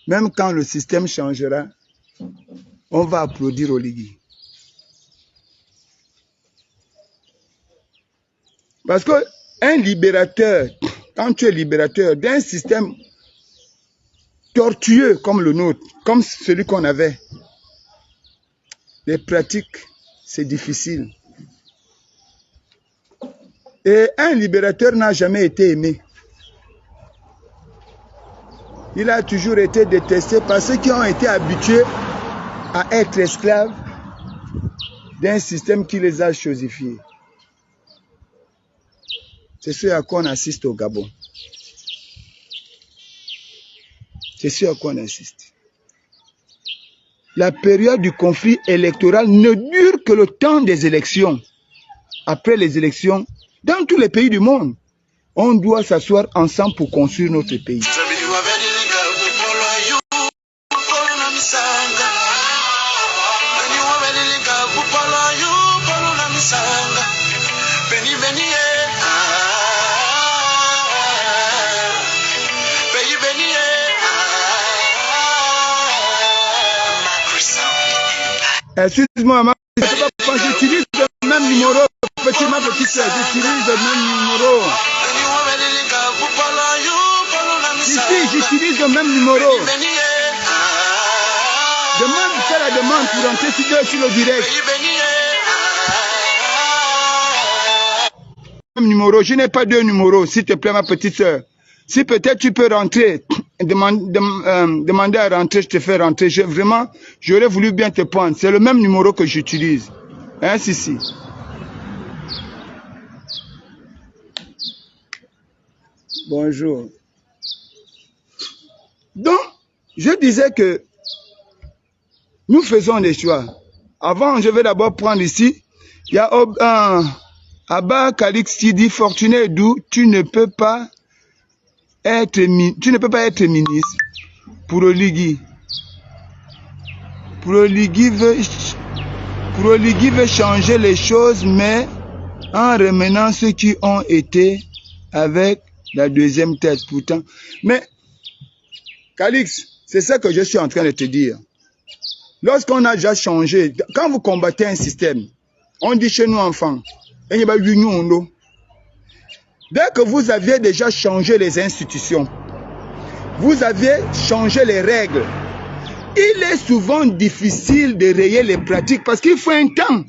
même quand le système changera, on va applaudir Oligui. Parce qu'un libérateur, quand tu es libérateur d'un système tortueux comme le nôtre, comme celui qu'on avait, les pratiques, c'est difficile. Et un libérateur n'a jamais été aimé. Il a toujours été détesté par ceux qui ont été habitués à être esclaves d'un système qui les a chosifiés. C'est ce à quoi on assiste au Gabon. C'est ce à quoi on assiste. La période du conflit électoral ne dure que le temps des élections. Après les élections, dans tous les pays du monde, on doit s'asseoir ensemble pour construire notre pays. Excuse-moi, maman, j'utilise le même numéro. Petit ma petite soeur, j'utilise le même numéro. Ici, j'utilise le même numéro. Demande, fais la demande pour entrer sur le direct. Même numéro, je n'ai pas deux numéros, s'il te plaît, ma petite soeur. Si peut-être tu peux rentrer, demander à rentrer, je te fais rentrer. Vraiment, j'aurais voulu bien te prendre. C'est le même numéro que j'utilise. Hein, si. Bonjour. Donc, je disais que nous faisons des choix. Avant, je vais d'abord prendre ici. Il y a Abba Calix qui dit, Fortuné Edou, tu ne peux pas être ministre. Pour Oligui. Pour Oligui veut changer les choses, mais en remenant ceux qui ont été avec la deuxième tête. Pourtant. Mais, Calix, c'est ça que je suis en train de te dire. Lorsqu'on a déjà changé, quand vous combattez un système, on dit chez nous enfants, dès que vous aviez déjà changé les institutions, vous aviez changé les règles, il est souvent difficile de rayer les pratiques parce qu'il faut un temps.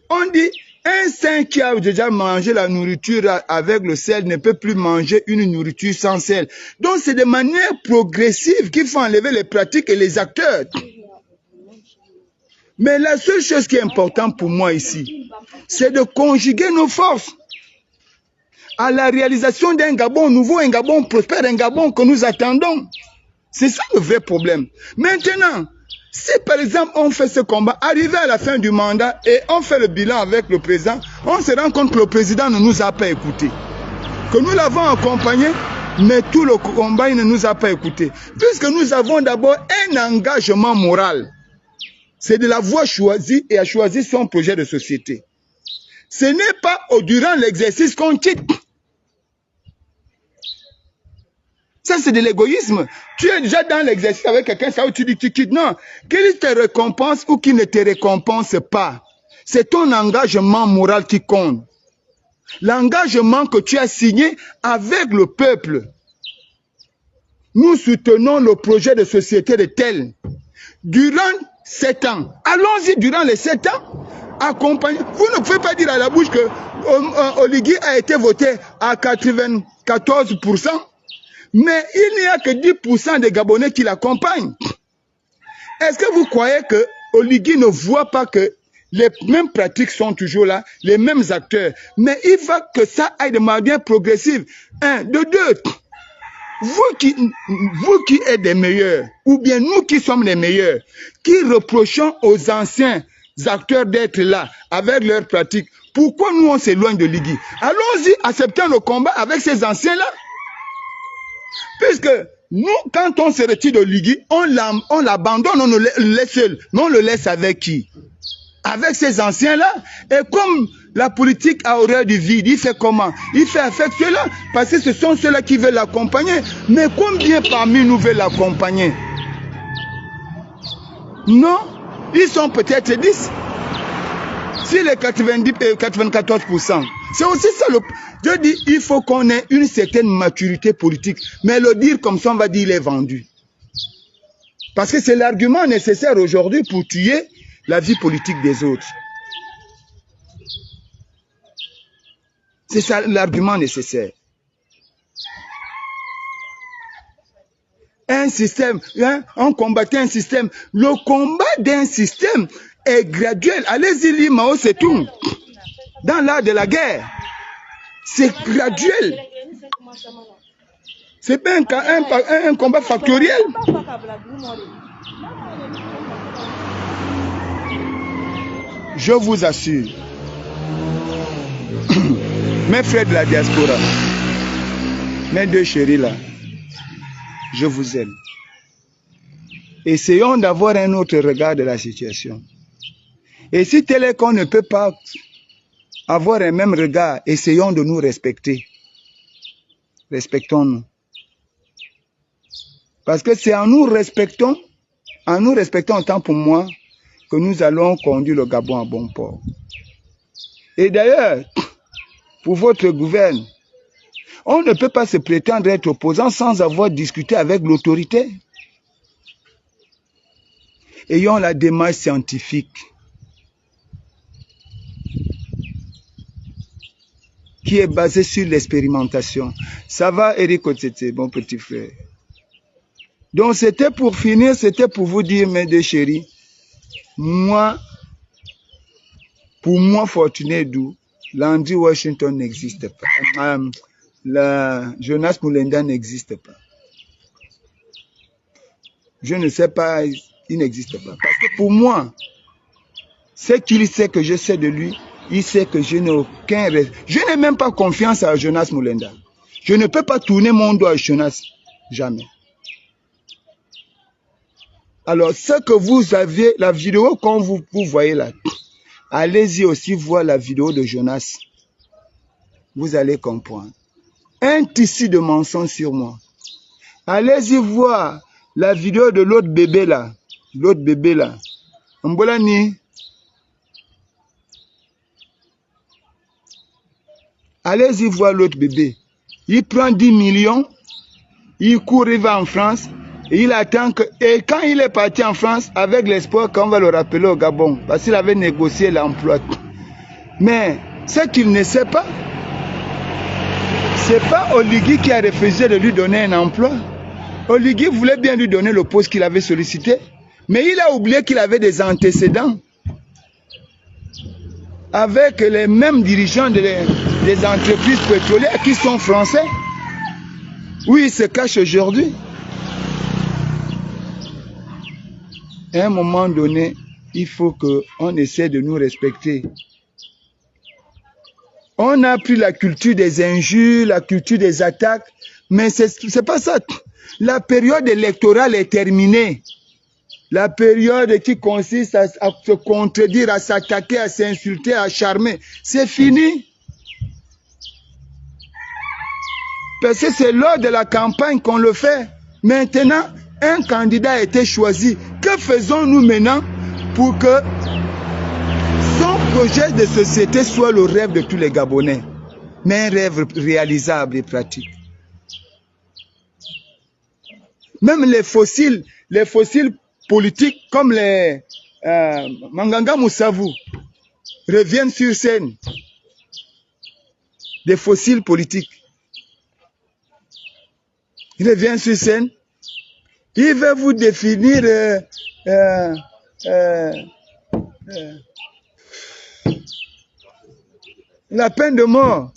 On dit, un saint qui a déjà mangé la nourriture avec le sel ne peut plus manger une nourriture sans sel. Donc c'est de manière progressive qu'il faut enlever les pratiques et les acteurs. Mais la seule chose qui est importante pour moi ici, c'est de conjuguer nos forces à la réalisation d'un Gabon nouveau, un Gabon prospère, un Gabon que nous attendons. C'est ça le vrai problème. Maintenant, si par exemple on fait ce combat, arrivé à la fin du mandat et on fait le bilan avec le président, on se rend compte que le président ne nous a pas écoutés. Que nous l'avons accompagné, mais tout le combat il ne nous a pas écoutés. Puisque nous avons d'abord un engagement moral. C'est de l'avoir choisi et à choisir son projet de société. Ce n'est pas durant l'exercice qu'on quitte. Ça, c'est de l'égoïsme. Tu es déjà dans l'exercice avec quelqu'un, ça où tu dis que tu quittes. Non, qu'il te récompense ou qu'il ne te récompense pas. C'est ton engagement moral qui compte. L'engagement que tu as signé avec le peuple. Nous soutenons le projet de société de tel. Durant 7 ans, allons-y durant les 7 ans, accompagnez. Vous ne pouvez pas dire à la bouche que Oligui a été voté à 94%. Mais il n'y a que 10% des Gabonais qui l'accompagnent. Est-ce que vous croyez que Oligui ne voit pas que les mêmes pratiques sont toujours là, les mêmes acteurs? Mais il faut que ça aille de manière progressive. 1, de 2. Vous qui êtes des meilleurs, ou bien nous qui sommes les meilleurs, qui reprochons aux anciens acteurs d'être là avec leurs pratiques, pourquoi nous on s'éloigne de Oligui? Allons-y, acceptons le combat avec ces anciens-là. Puisque nous, quand on se retire de Oligui, on l'abandonne, on le laisse seul. Mais on le laisse avec qui? Avec ces anciens-là. Et comme la politique a horreur du vide, il fait comment? Il fait avec ceux-là, parce que ce sont ceux-là qui veulent l'accompagner. Mais combien parmi nous veulent l'accompagner? Non, ils sont peut-être 10. Si les 94%. C'est aussi ça le... Je dis, il faut qu'on ait une certaine maturité politique. Mais le dire comme ça, on va dire il est vendu. Parce que c'est l'argument nécessaire aujourd'hui pour tuer la vie politique des autres. C'est ça l'argument nécessaire. Un système, hein, on combattait un système. Le combat d'un système est graduel. Allez-y lire Mao Tse-tung dans l'art de la guerre. C'est graduel. C'est pas un combat factoriel. Je vous assure, mes frères de la diaspora, mes deux chéris là, je vous aime. Essayons d'avoir un autre regard de la situation. Et si tel est qu'on ne peut pas avoir un même regard, essayons de nous respecter. Respectons-nous. Parce que c'est en nous respectant autant pour moi, que nous allons conduire le Gabon à bon port. Et d'ailleurs, pour votre gouverne, on ne peut pas se prétendre être opposant sans avoir discuté avec l'autorité. Ayons la démarche scientifique qui est basée sur l'expérimentation. Ça va, Eric Otete, mon petit frère. Donc c'était pour finir, c'était pour vous dire, mes deux chéris, pour moi, Fortuné Dou, l'Andrew Washington n'existe pas. Jonas Mulenda n'existe pas. Je ne sais pas, il n'existe pas. Parce que pour moi, ce qu'il sait que je sais de lui, il sait que je n'ai aucun rêve. Je n'ai même pas confiance à Jonas Mulenda. Je ne peux pas tourner mon dos à Jonas. Jamais. Alors, ce que vous avez, la vidéo qu'on vous voyez là, allez-y aussi voir la vidéo de Jonas. Vous allez comprendre. Un tissu de mensonges sur moi. Allez-y voir la vidéo de l'autre bébé là. L'autre bébé là. Mbolani. Allez-y voir l'autre bébé. Il prend 10 millions. Il court, il va en France. Et il attend que... Et quand il est parti en France, avec l'espoir qu'on va le rappeler au Gabon, parce qu'il avait négocié l'emploi. Mais ce qu'il ne sait pas, c'est pas Oligui qui a refusé de lui donner un emploi. Oligui voulait bien lui donner le poste qu'il avait sollicité. Mais il a oublié qu'il avait des antécédents avec les mêmes dirigeants des entreprises pétrolières qui sont français. Oui, il se cache aujourd'hui. À un moment donné, il faut qu'on essaie de nous respecter. On a pris la culture des injures, la culture des attaques, mais c'est pas ça. La période électorale est terminée. La période qui consiste à se contredire, à s'attaquer, à s'insulter, à charmer, c'est fini. Parce que c'est lors de la campagne qu'on le fait. Maintenant, un candidat a été choisi. Que faisons-nous maintenant pour que son projet de société soit le rêve de tous les Gabonais, mais un rêve réalisable et pratique? Même les fossiles politiques comme les Manganga Moussavu reviennent sur scène. Des fossiles politiques. Ils reviennent sur scène. Il va vous définir la peine de mort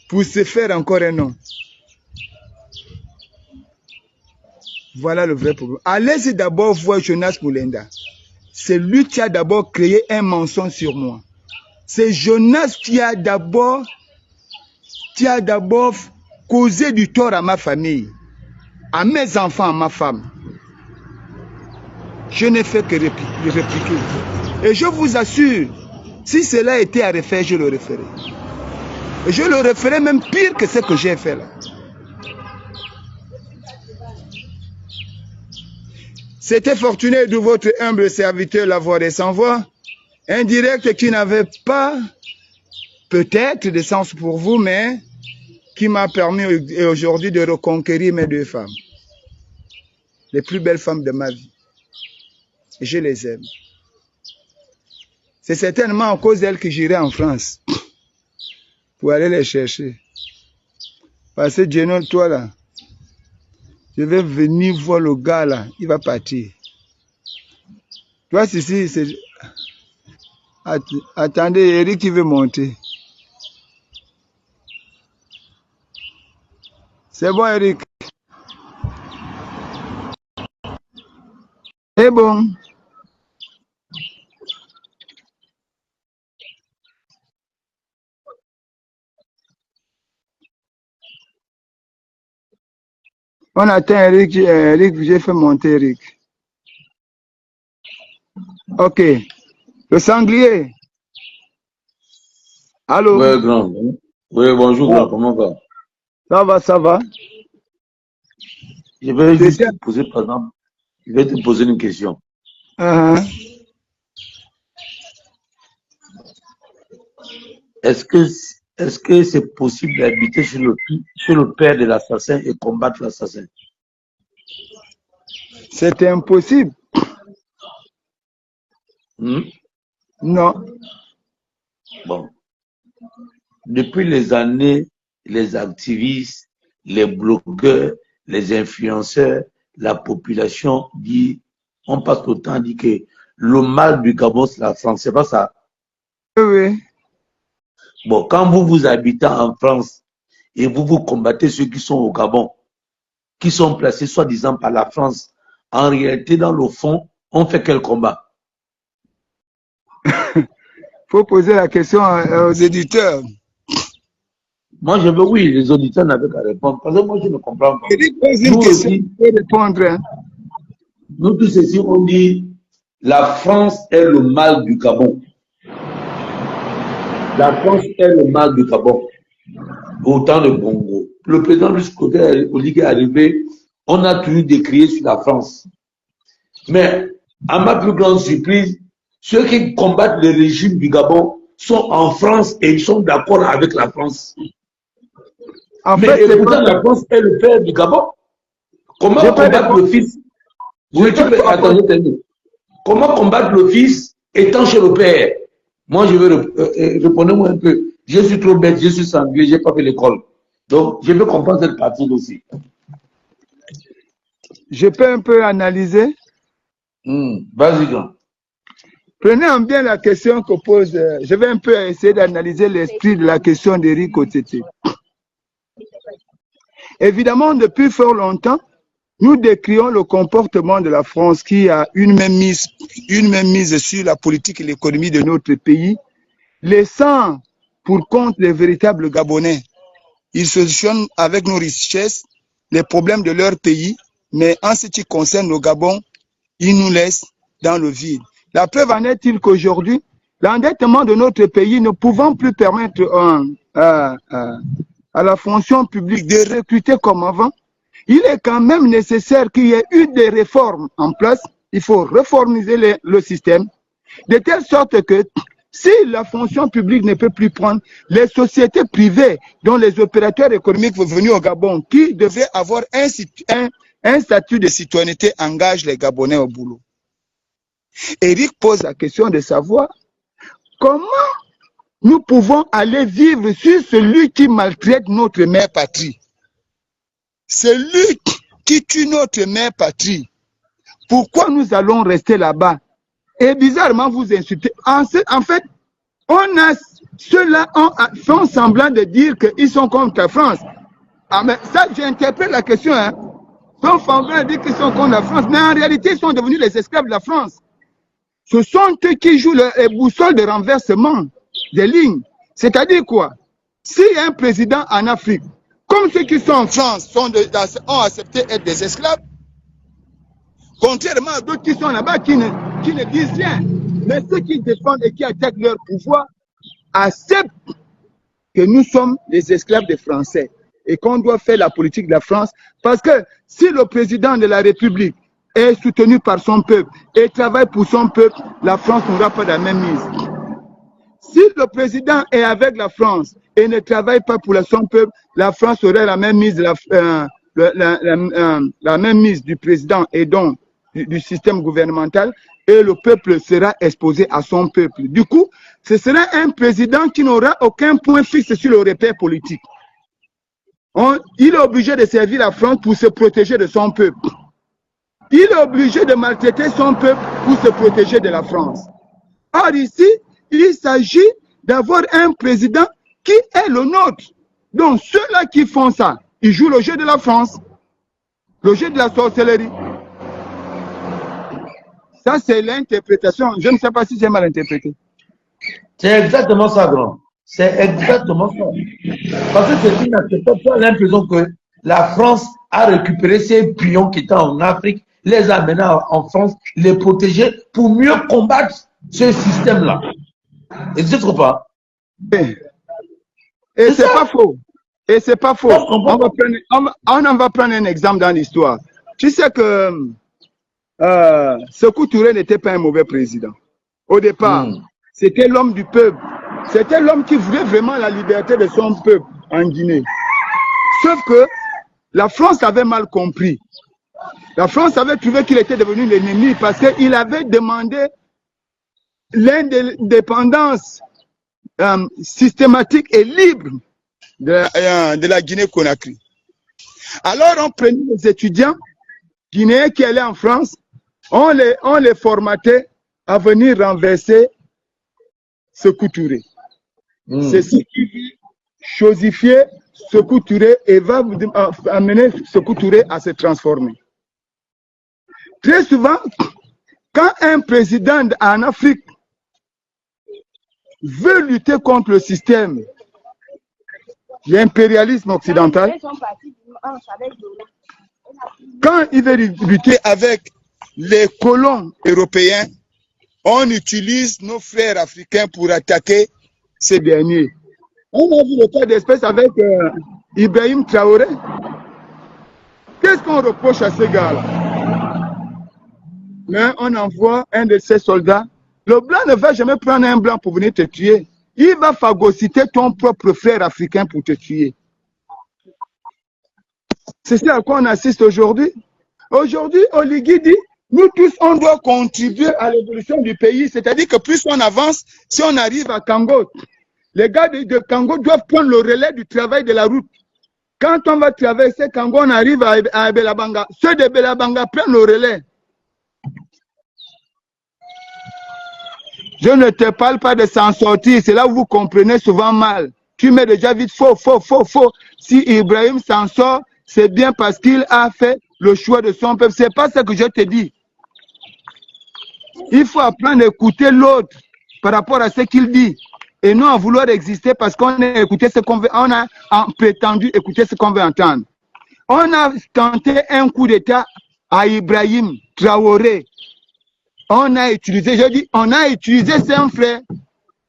pour se faire encore un nom. Voilà le vrai problème. Allez-y d'abord voir Jonas Mulenda. C'est lui qui a d'abord créé un mensonge sur moi. C'est Jonas qui a d'abord causé du tort à ma famille, à mes enfants, à ma femme. Je n'ai fait que répliquer. Et je vous assure, si cela était à refaire, je le referai. Et je le referai même pire que ce que j'ai fait là. C'était Fortuné de votre humble serviteur, la voix des sans-voix. Un direct qui n'avait pas peut-être de sens pour vous, mais qui m'a permis aujourd'hui de reconquérir mes deux femmes. Les plus belles femmes de ma vie. Et je les aime. C'est certainement à cause d'elles que j'irai en France pour aller les chercher. Parce que Geno, toi là, je vais venir voir le gars là, il va partir. Toi, c'est... Attendez, Eric qui veut monter. C'est bon, Eric. C'est bon. On attend Eric. Eric, j'ai fait monter Eric. Ok. Le sanglier. Allô? Oui, grand. Oui, bonjour, grand. Comment va? Ça va, ça va. Je vais juste te poser, par exemple, je vais te poser une question. Est-ce que c'est possible d'habiter sur le père de l'assassin et combattre l'assassin? C'est impossible. Non. Bon. Depuis les années, les activistes, les blogueurs, les influenceurs, la population dit, on passe le temps à dire que le mal du Gabon, c'est la France. C'est pas ça? Oui. Bon, quand vous habitez en France et vous combattez ceux qui sont au Gabon, qui sont placés soi-disant par la France, en réalité, dans le fond, on fait quel combat? Faut poser la question aux éditeurs. Moi, je veux, oui, les auditeurs n'avaient qu'à répondre. Parce que moi, je ne comprends pas. Eric pose une question, il faut répondre. Hein. Nous tous ici, on dit la France est le mal du Gabon. La France est le mal du Gabon. Au temps de Bongo. Le président du côté Oligui est arrivé, on a toujours décrié sur la France. Mais, à ma plus grande surprise, ceux qui combattent le régime du Gabon sont en France et ils sont d'accord avec la France. En mais fait, pourtant, la France est le père du Gabon. Comment combattre le fils? Oui, tu peux attendre. Comment combattre le fils étant chez le père? Moi, je veux répondre-moi un peu. Je suis trop bête, je suis sanglier, je n'ai pas fait l'école. Donc, je veux comprendre cette partie aussi. Je peux un peu analyser? Vas-y, grand. Prenez bien la question que pose. Je vais un peu essayer d'analyser l'esprit de la question d'Éric Otete. Évidemment, depuis fort longtemps, nous décrions le comportement de la France qui a une même mise sur la politique et l'économie de notre pays, laissant pour compte les véritables Gabonais. Ils solutionnent avec nos richesses les problèmes de leur pays, mais en ce qui concerne le Gabon, ils nous laissent dans le vide. La preuve en est-il qu'aujourd'hui, l'endettement de notre pays ne pouvant plus permettre à la fonction publique de recruter comme avant, il est quand même nécessaire qu'il y ait eu des réformes en place. Il faut réformiser le système de telle sorte que si la fonction publique ne peut plus prendre, les sociétés privées, dont les opérateurs économiques venus au Gabon, qui devaient avoir un statut de citoyenneté, engagent les Gabonais au boulot. Eric pose la question de savoir comment nous pouvons aller vivre sur celui qui maltraite notre mère patrie. Celui qui tue notre mère patrie. Pourquoi nous allons rester là-bas? Et bizarrement, vous insultez. En fait, ceux-là font semblant de dire qu'ils sont contre la France. Ah, mais ça, j'interprète la question. Hein. Ils font semblant de dire qu'ils sont contre la France, mais en réalité, ils sont devenus les esclaves de la France. Ce sont eux qui jouent les boussoles de renversement des lignes. C'est-à-dire quoi? S'il y a un président en Afrique, comme ceux qui sont en France ont accepté d'être des esclaves, contrairement à d'autres qui sont là-bas qui ne disent rien, mais ceux qui défendent et qui attaquent leur pouvoir acceptent que nous sommes les esclaves des Français et qu'on doit faire la politique de la France, parce que si le président de la République est soutenu par son peuple et travaille pour son peuple, la France n'aura pas la même mise. Si le président est avec la France et ne travaille pas pour son peuple, la France aurait la même mise, la même mise du président et donc du système gouvernemental, et le peuple sera exposé à son peuple. Du coup, ce sera un président qui n'aura aucun point fixe sur le repère politique. Il est obligé de servir la France pour se protéger de son peuple. Il est obligé de maltraiter son peuple pour se protéger de la France. Or ici, il s'agit d'avoir un président qui est le nôtre. Donc ceux-là qui font ça, il joue le jeu de la France, le jeu de la sorcellerie. Ça, c'est l'interprétation. Je ne sais pas si j'ai mal interprété. C'est exactement ça, grand. C'est exactement ça. Parce que c'est inacceptable. Tu as l'impression que la France a récupéré ces pions qui étaient en Afrique, les a amenés en France, les protéger pour mieux combattre ce système-là. Et tu ne trouves pas? Et c'est pas faux. Et c'est pas faux. On va prendre un exemple dans l'histoire. Tu sais que Sékou Touré n'était pas un mauvais président. Au départ, c'était l'homme du peuple. C'était l'homme qui voulait vraiment la liberté de son peuple en Guinée. Sauf que la France avait mal compris. La France avait trouvé qu'il était devenu l'ennemi parce qu'il avait demandé l'indépendance systématique et libre de la Guinée-Conakry. Alors on prenait les étudiants guinéens qui allaient en France, on les formatait à venir renverser Sékou Touré. C'est ce qui va chosifier Sékou Touré et va amener Sékou Touré à se transformer. Très souvent, quand un président en Afrique veut lutter contre le système, l'impérialisme occidental, quand il veut lutter avec les colons européens, on utilise nos frères africains pour attaquer ces derniers. On a vu le cas d'espèce avec Ibrahim Traoré. Qu'est-ce qu'on reproche à ces gars-là? Mais on envoie un de ces soldats. Le blanc ne va jamais prendre un blanc pour venir te tuer. Il va phagocyter ton propre frère africain pour te tuer. C'est ça à quoi on assiste aujourd'hui. Aujourd'hui, Oligui dit, nous tous, on doit contribuer à l'évolution du pays. C'est-à-dire que plus on avance, si on arrive à Kango, les gars de Kango doivent prendre le relais du travail de la route. Quand on va traverser Kango, on arrive à Belabanga. Ceux de Belabanga prennent le relais. Je ne te parle pas de s'en sortir. C'est là où vous comprenez souvent mal. Tu mets déjà vite faux. Si Ibrahim s'en sort, c'est bien parce qu'il a fait le choix de son peuple. C'est pas ce que je te dis. Il faut apprendre à écouter l'autre par rapport à ce qu'il dit. Et non à vouloir exister parce qu'on a écouté ce qu'on veut, on a prétendu écouter ce qu'on veut entendre. On a tenté un coup d'État à Ibrahim Traoré. On a utilisé, je dis, on a utilisé, c'est un frère.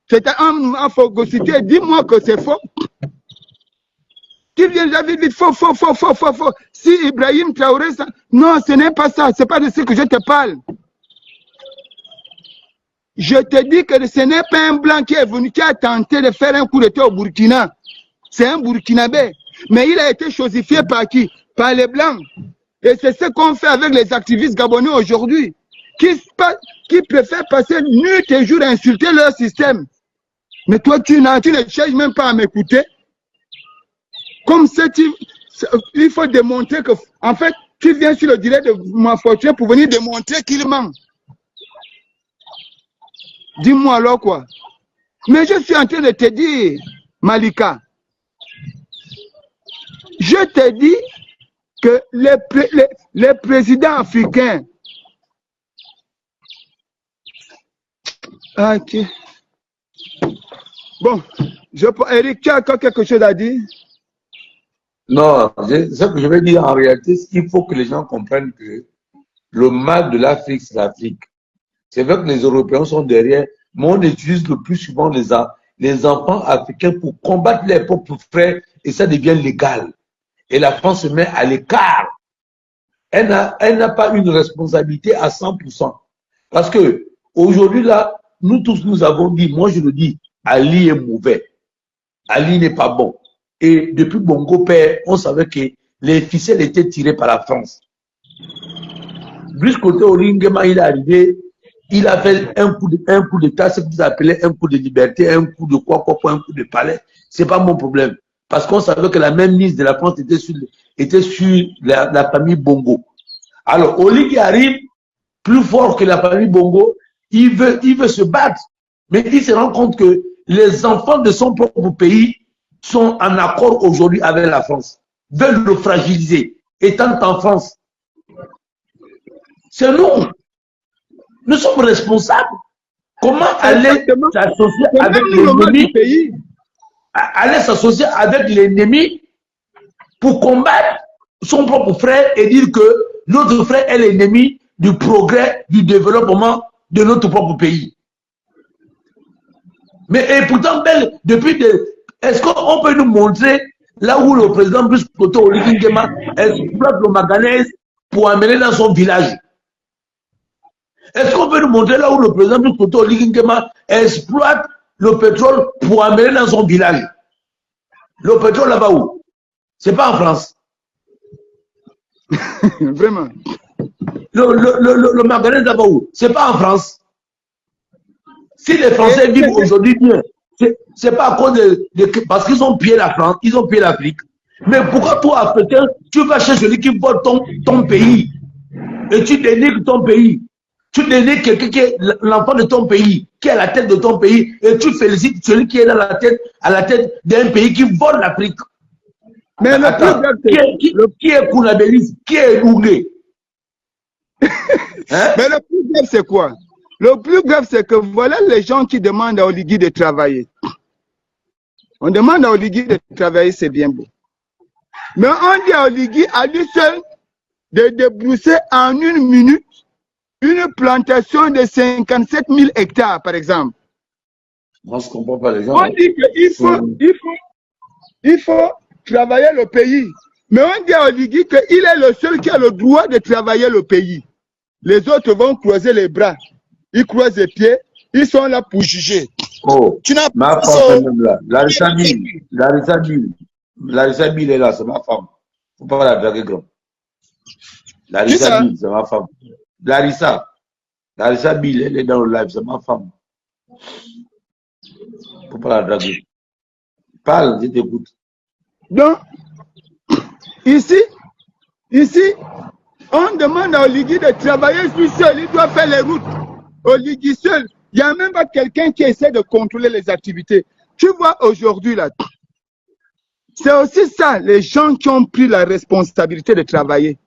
C'est un phagocyté. Dis-moi que c'est faux. Tu viens de vite, faux. Si Ibrahim Traoré, ça... non, ce n'est pas ça. C'est pas de ce que je te parle. Je te dis que ce n'est pas un blanc qui est venu, qui a tenté de faire un coup d'État au Burkina. C'est un Burkinabé. Mais il a été chosifié par qui? Par les blancs. Et c'est ce qu'on fait avec les activistes gabonais aujourd'hui. Qui préfèrent passer nuit et jour à insulter leur système. Mais toi, tu ne cherches même pas à m'écouter. Comme ça, il faut démontrer que, en fait, tu viens sur le direct de ma fortune pour venir démontrer qu'il ment. Dis-moi alors quoi. Mais je suis en train de te dire, Malika, je te dis que les présidents africains, ok. Bon, Eric, tu as encore quelque chose à dire? Non, ce que je vais dire en réalité, il faut que les gens comprennent que le mal de l'Afrique, c'est l'Afrique. C'est vrai que les Européens sont derrière, mais on utilise le plus souvent les enfants africains pour combattre les propres frères et ça devient légal. Et la France se met à l'écart. Elle n'a pas une responsabilité à 100%. Parce que aujourd'hui, là, nous tous, nous avons dit, moi je le dis, Ali est mauvais. Ali n'est pas bon. Et depuis Bongo Père, on savait que les ficelles étaient tirées par la France. Brice Côté Oringema, il est arrivé, il a fait un coup d'État, ce que vous appelez un coup de liberté, un coup de quoi, un coup de palais. C'est pas mon problème. Parce qu'on savait que la même ministre de la France était sur la famille Bongo. Alors, Oligui arrive, plus fort que la famille Bongo, il veut se battre. Mais il se rend compte que les enfants de son propre pays sont en accord aujourd'hui avec la France. veulent le fragiliser, étant en France. C'est nous. Nous sommes responsables. Comment aller s'associer avec l'ennemi, aller s'associer avec l'ennemi pour combattre son propre frère et dire que notre frère est l'ennemi du progrès, du développement de notre propre pays. Mais et pourtant, est-ce qu'on peut nous montrer là où le président Brice Oligui Nguema exploite le manganèse pour amener dans son village? Est-ce qu'on peut nous montrer là où le président Brice Oligui Nguema exploite le pétrole pour amener dans son village? Le pétrole là-bas où? C'est pas en France. Vraiment. Le manganèse là-bas où? C'est pas en France. Si les Français vivent aujourd'hui bien, c'est pas à cause parce qu'ils ont pillé la France, ils ont pillé l'Afrique. Mais pourquoi toi, Africain, tu vas chez celui qui vole ton pays et tu dénigres ton pays? Tu dénigres quelqu'un qui est l'enfant de ton pays, qui est à la tête de ton pays, et tu félicites celui qui est à la tête d'un pays qui vole l'Afrique. Mais attends, qui est Kounabélis? Qui est Rougué? Hein? Mais le plus grave, c'est quoi? Le plus grave, c'est que voilà les gens qui demandent à Oligui de travailler. On demande à Oligui de travailler, c'est bien beau. Mais on dit à Oligui, à lui seul, de débrousser en 1 minute une plantation de 57 000 hectares, par exemple. Moi, je ne comprends pas les gens. On dit qu'il faut travailler le pays. Mais on dit à Oligui qu'il est le seul qui a le droit de travailler le pays. Les autres vont croiser les bras. Ils croisent les pieds. Ils sont là pour juger. Oh, tu n'as ma femme même là. Larissa Bill est là, c'est ma femme. Faut pas la draguer grand. Larissa Bill, c'est ma femme. Larissa Bill, elle est dans le live, c'est ma femme. Faut pas la draguer. Parle, je t'écoute. Donc, ici, on demande à Oligui de travailler lui seul, il doit faire les routes. Oligui seul, il n'y a même pas quelqu'un qui essaie de contrôler les activités. Tu vois aujourd'hui là, c'est aussi ça, les gens qui ont pris la responsabilité de travailler.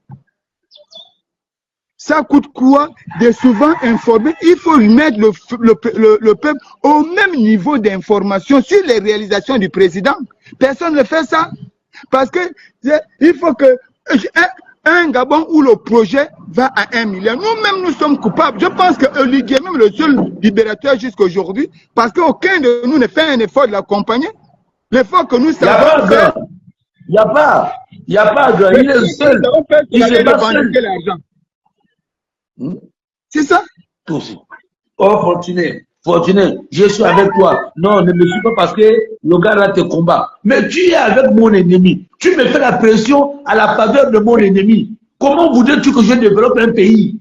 Ça coûte quoi de souvent informer? Il faut mettre le peuple au même niveau d'information sur les réalisations du président. Personne ne fait ça. Parce que il faut que un Gabon où le projet va à 1 milliard. Nous-mêmes, nous sommes coupables. Je pense que Oligui est même le seul libérateur jusqu'à aujourd'hui, parce qu'aucun de nous ne fait un effort de l'accompagner. L'effort que nous savons faire. Il n'y a pas. Il est le seul. Il se bat seul. C'est ça? Tout aussi. Oh, Fortuné, je suis avec toi. Non, ne me suis pas parce que le gars là te combat. Mais tu es avec mon ennemi. Tu me fais la pression à la faveur de mon ennemi. Comment voudrais-tu que je développe un pays?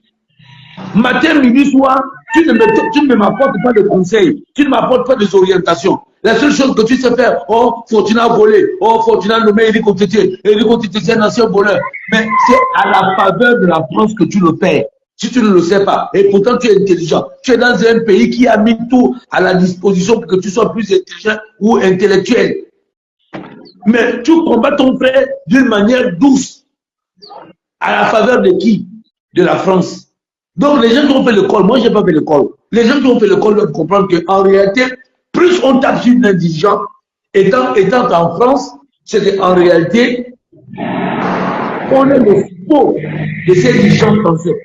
Matin, midi, soir, tu ne m'apportes pas de conseils. Tu ne m'apportes pas des orientations. La seule chose que tu sais faire, oh, Fortuné a volé. Oh, Fortuné a nommé Éric Oteté. Éric Oteté, c'est un ancien voleur. Mais c'est à la faveur de la France que tu le fais. Si tu ne le sais pas, et pourtant tu es intelligent, tu es dans un pays qui a mis tout à la disposition pour que tu sois plus intelligent ou intellectuel. Mais tu combats ton frère d'une manière douce. À la faveur de qui? De la France. Donc les gens qui ont fait l'école, moi je n'ai pas fait l'école. Les gens qui ont fait l'école doivent comprendre qu'en réalité, plus on tape sur un indigent, étant en France, c'est qu'en réalité, on est le faux de ces indigents français.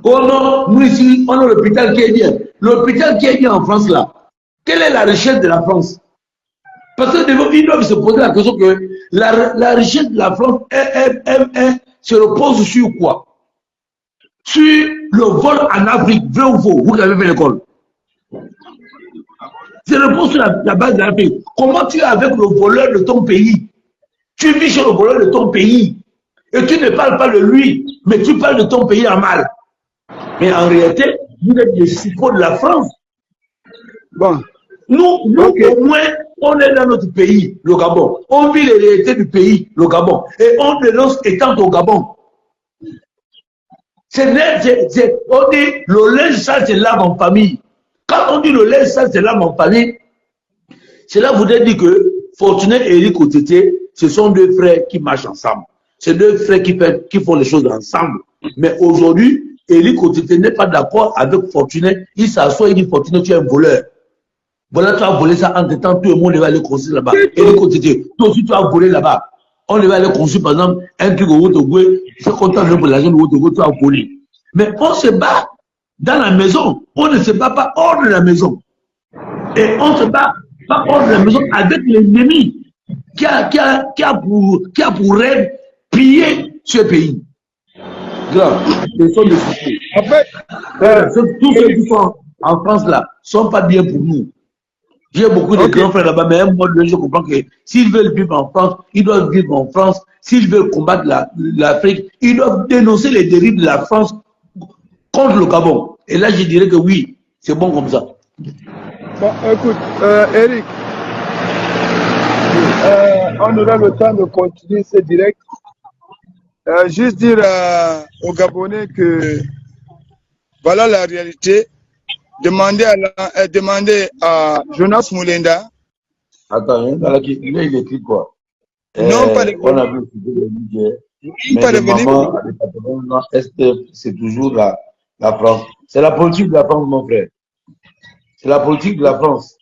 Oh non, nous ici, on a l'hôpital qui est bien. L'hôpital qui est bien en France là, quelle est la richesse de la France? Parce qu'ils doivent se poser la question que la richesse de la France se repose sur quoi? Sur le vol en Afrique, vrai ou faux? Vous qui avez fait l'école. Se repose sur la base de l'Afrique. Comment tu es avec le voleur de ton pays? Tu vis chez le voleur de ton pays. Et tu ne parles pas de lui, mais tu parles de ton pays en mal. Mais en réalité, vous êtes des chipots de la France. Bon. Nous au moins, on est dans notre pays, le Gabon. On vit les réalités du pays, le Gabon. Et on dénonce étant au Gabon. On dit le linge sale, c'est l'âme en famille. Quand on dit le linge sale, c'est l'âme en famille, cela voudrait dire que Fortuné et Éric Oteté, ce sont deux frères qui marchent ensemble. C'est deux frères qui font les choses ensemble. Mais aujourd'hui, Éric Kotete n'est pas d'accord avec Fortuné. Il s'assoit et dit Fortuné, tu es un voleur. Voilà, tu as volé ça en temps, tout le monde va aller construire là-bas. Éric Kotete, toi aussi tu as volé là-bas. On va aller construire par exemple un truc au Wotogwe. C'est content pour l'argent de Wotogwe, tu as volé. Mais on se bat dans la maison. On ne se bat pas hors de la maison. Et on se bat pas hors de la maison avec l'ennemi qui a pour rêve piller ce pays. Grave, ce sont des soucis. En fait, tous ceux qui sont en France là ne sont pas bien pour nous. J'ai beaucoup de grands frères là-bas, mais moi, je comprends que s'ils veulent vivre en France, ils doivent vivre en France. S'ils veulent combattre l'Afrique, ils doivent dénoncer les dérives de la France contre le Gabon. Et là, je dirais que oui, c'est bon comme ça. Bon, écoute, Eric, on aura le temps de continuer ce direct. Juste dire aux Gabonais que voilà la réalité. Demandez à Jonas Moulenda. Attends, il écrit quoi? Non, pas de on a vu mais le moment, c'est toujours la France. C'est la politique de la France, mon frère. C'est la politique de la France.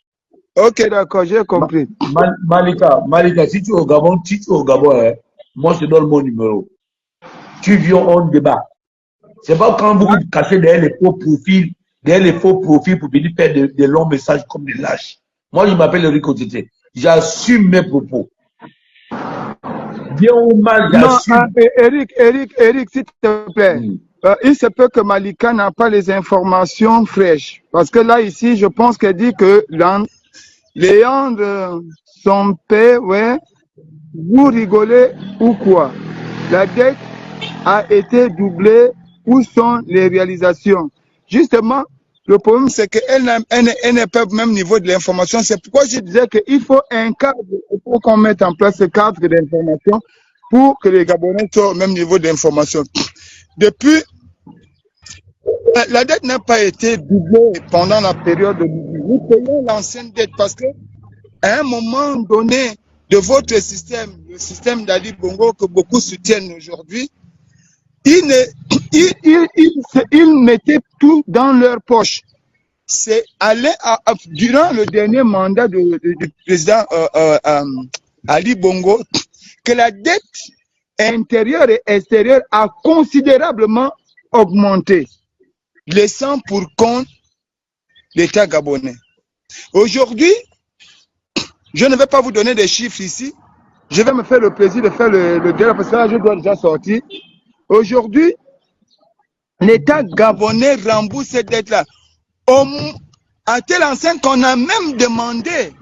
Ok, d'accord, j'ai compris. Malika, si tu es au Gabon, hein, moi je te donne mon numéro. Tu viens, on débat. C'est pas quand vous vous cachez derrière les faux profils pour venir faire des longs messages comme des lâches. Moi, je m'appelle Éric Kotete. J'assume mes propos. Bien ou mal, j'assume. Non, Eric, s'il te plaît. Il se peut que Malika n'a pas les informations fraîches. Parce que là, ici, je pense qu'elle dit que Léandre, son père, ouais, vous rigolez ou quoi? La dette a été doublée. Où sont les réalisations? Justement, le problème, c'est qu'elle n'est pas au même niveau de l'information. C'est pourquoi je disais qu'il faut un cadre, il faut qu'on mette en place ce cadre d'information pour que les Gabonais soient au même niveau d'information. Depuis, la dette n'a pas été doublée pendant la période de nous payons l'ancienne dette parce que à un moment donné de votre système, le système d'Ali Bongo que beaucoup soutiennent aujourd'hui, ils mettaient tout dans leur poche. C'est durant le dernier mandat du président Ali Bongo que la dette intérieure et extérieure a considérablement augmenté, laissant pour compte l'État gabonais. Aujourd'hui, je ne vais pas vous donner des chiffres ici. Je vais me faire le plaisir de faire le dialogue parce que là, je dois déjà sortir. Aujourd'hui, l'État gabonais rembourse cette dette-là. À tel enseigne qu'on a même demandé,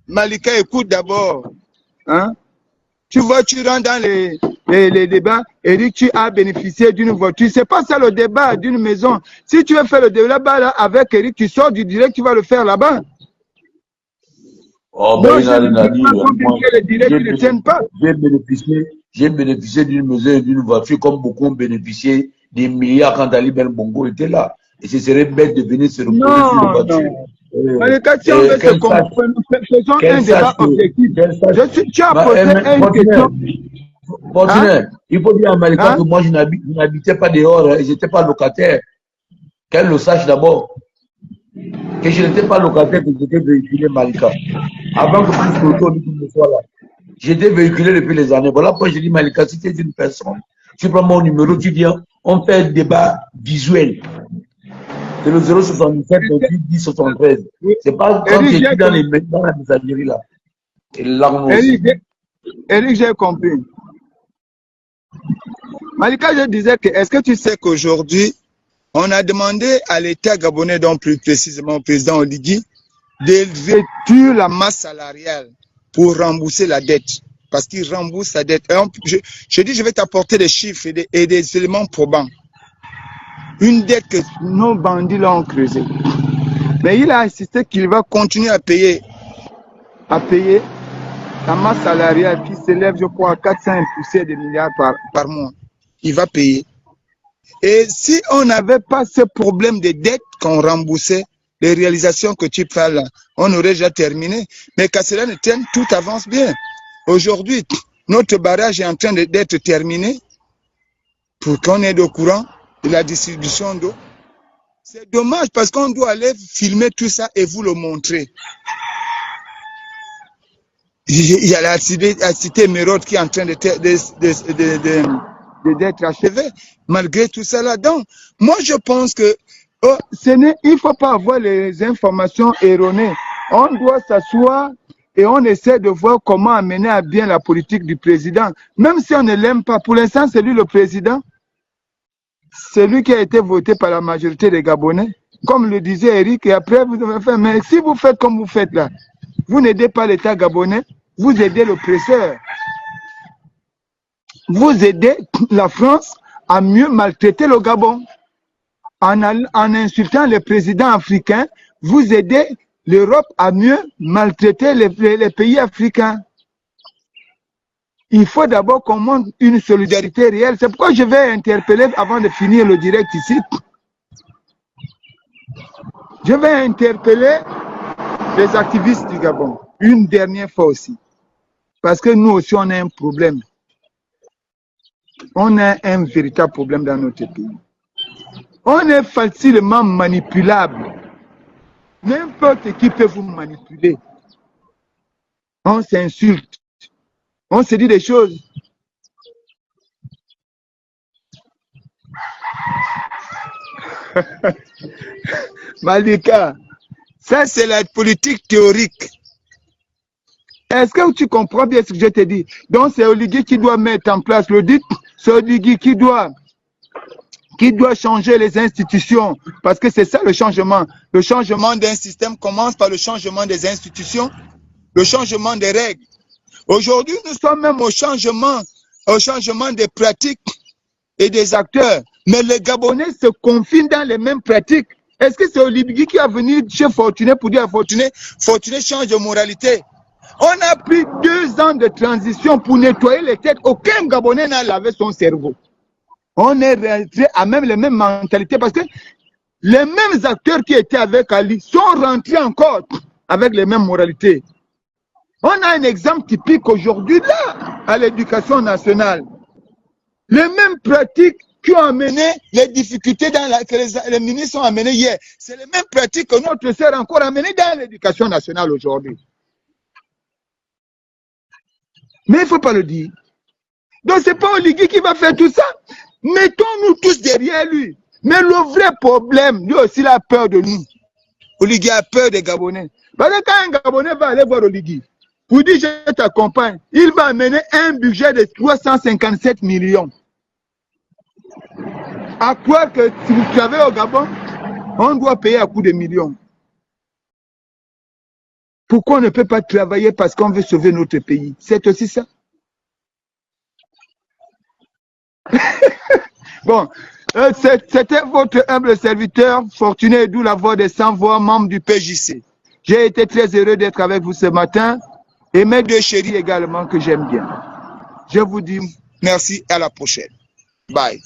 Malika, écoute d'abord, hein? Tu vois, tu rentres dans les débats, Eric, tu as bénéficié d'une voiture. C'est pas ça le débat d'une maison. Si tu veux faire le débat là, avec Eric, tu sors du direct, tu vas le faire là-bas. Oh, ben, j'ai bénéficié d'une maison et d'une voiture comme beaucoup ont bénéficié des milliards quand Ali Ben Bongo était là. Et ce serait bête de venir se reposer sur une voiture. Faisons un débat objectif. Tu as posé une question. Il faut dire à Malika que moi je n'habitais pas dehors et je n'étais pas locataire. Qu'elle le sache d'abord. Que je n'étais pas locataire, que j'étais véhiculé Malika. Avant que tout soit là. J'étais véhiculé depuis les années. Voilà pourquoi je dis Malika, si tu es une personne, tu prends mon numéro, tu viens, on fait un débat visuel. C'est le 077 10 73. C'est pas quand tu es dans la messagerie là. Eric, j'ai compris. Malika, je disais que, est-ce que tu sais qu'aujourd'hui, on a demandé à l'État gabonais, donc plus précisément au président Oligui, de réduire la masse salariale pour rembourser la dette. Parce qu'il rembourse la dette. Je dis, je vais t'apporter des chiffres et des éléments probants. Une dette que nos bandits l'ont creusée. Mais il a insisté qu'il va continuer à payer la masse salariale qui s'élève, je crois, à 400 de milliards par mois. Il va payer. Et si on n'avait pas ce problème de dette qu'on remboursait, les réalisations que tu parles là, on aurait déjà terminé. Mais qu'à cela ne tienne, tout avance bien. Aujourd'hui, notre barrage est en train d'être terminé pour qu'on ait au courant de la distribution d'eau. C'est dommage parce qu'on doit aller filmer tout ça et vous le montrer. Il y a la cité Mérode qui est en train d'être achevée, malgré tout ça là-dedans. Moi, je pense que il ne faut pas avoir les informations erronées. On doit s'asseoir et on essaie de voir comment amener à bien la politique du président. Même si on ne l'aime pas, pour l'instant, c'est lui le président. C'est lui qui a été voté par la majorité des Gabonais. Comme le disait Eric, et après, vous devez faire. Mais si vous faites comme vous faites là, vous n'aidez pas l'État gabonais, vous aidez l'oppresseur. Vous aidez la France à mieux maltraiter le Gabon. En insultant les présidents africains, vous aidez l'Europe à mieux maltraiter les pays africains. Il faut d'abord qu'on montre une solidarité réelle. C'est pourquoi je vais interpeller, avant de finir le direct ici, je vais interpeller les activistes du Gabon, une dernière fois aussi. Parce que nous aussi, on a un problème. On a un véritable problème dans notre pays. On est facilement manipulable. N'importe qui peut vous manipuler. On s'insulte. On se dit des choses. Malika, ça c'est la politique théorique. Est-ce que tu comprends bien ce que je te dis? Donc c'est Oligui qui doit mettre en place l'audit, c'est Oligui qui doit changer les institutions, parce que c'est ça le changement. Le changement d'un système commence par le changement des institutions, le changement des règles. Aujourd'hui, nous sommes même au changement des pratiques et des acteurs. Mais les Gabonais se confinent dans les mêmes pratiques. Est-ce que c'est Oligui qui va venir chez Fortuné pour dire à Fortuné change de moralité? On a pris 2 ans de transition pour nettoyer les têtes. Aucun Gabonais n'a lavé son cerveau. On est rentré à même les mêmes mentalités parce que les mêmes acteurs qui étaient avec Ali sont rentrés encore avec les mêmes moralités. On a un exemple typique aujourd'hui là, à l'éducation nationale. Les mêmes pratiques qui ont amené les difficultés que les ministres ont amenées hier. C'est les mêmes pratiques que notre sœur a encore amenées dans l'éducation nationale aujourd'hui. Mais il ne faut pas le dire. Donc ce n'est pas Oligui qui va faire tout ça. Mettons-nous tous derrière lui. Mais le vrai problème, lui aussi, il a peur de nous. Oligui a peur des Gabonais. Parce que quand un Gabonais va aller voir Oligui, pour dire je t'accompagne, il va amener un budget de 357 millions. À croire que si vous travaillez au Gabon, on doit payer à coup de millions. Pourquoi on ne peut pas travailler parce qu'on veut sauver notre pays? C'est aussi ça. Bon, c'était votre humble serviteur, Fortuné Edou, la voix des sans-voix, membre du PJC. J'ai été très heureux d'être avec vous ce matin et mes 2 chéris également que j'aime bien. Je vous dis merci, à la prochaine. Bye.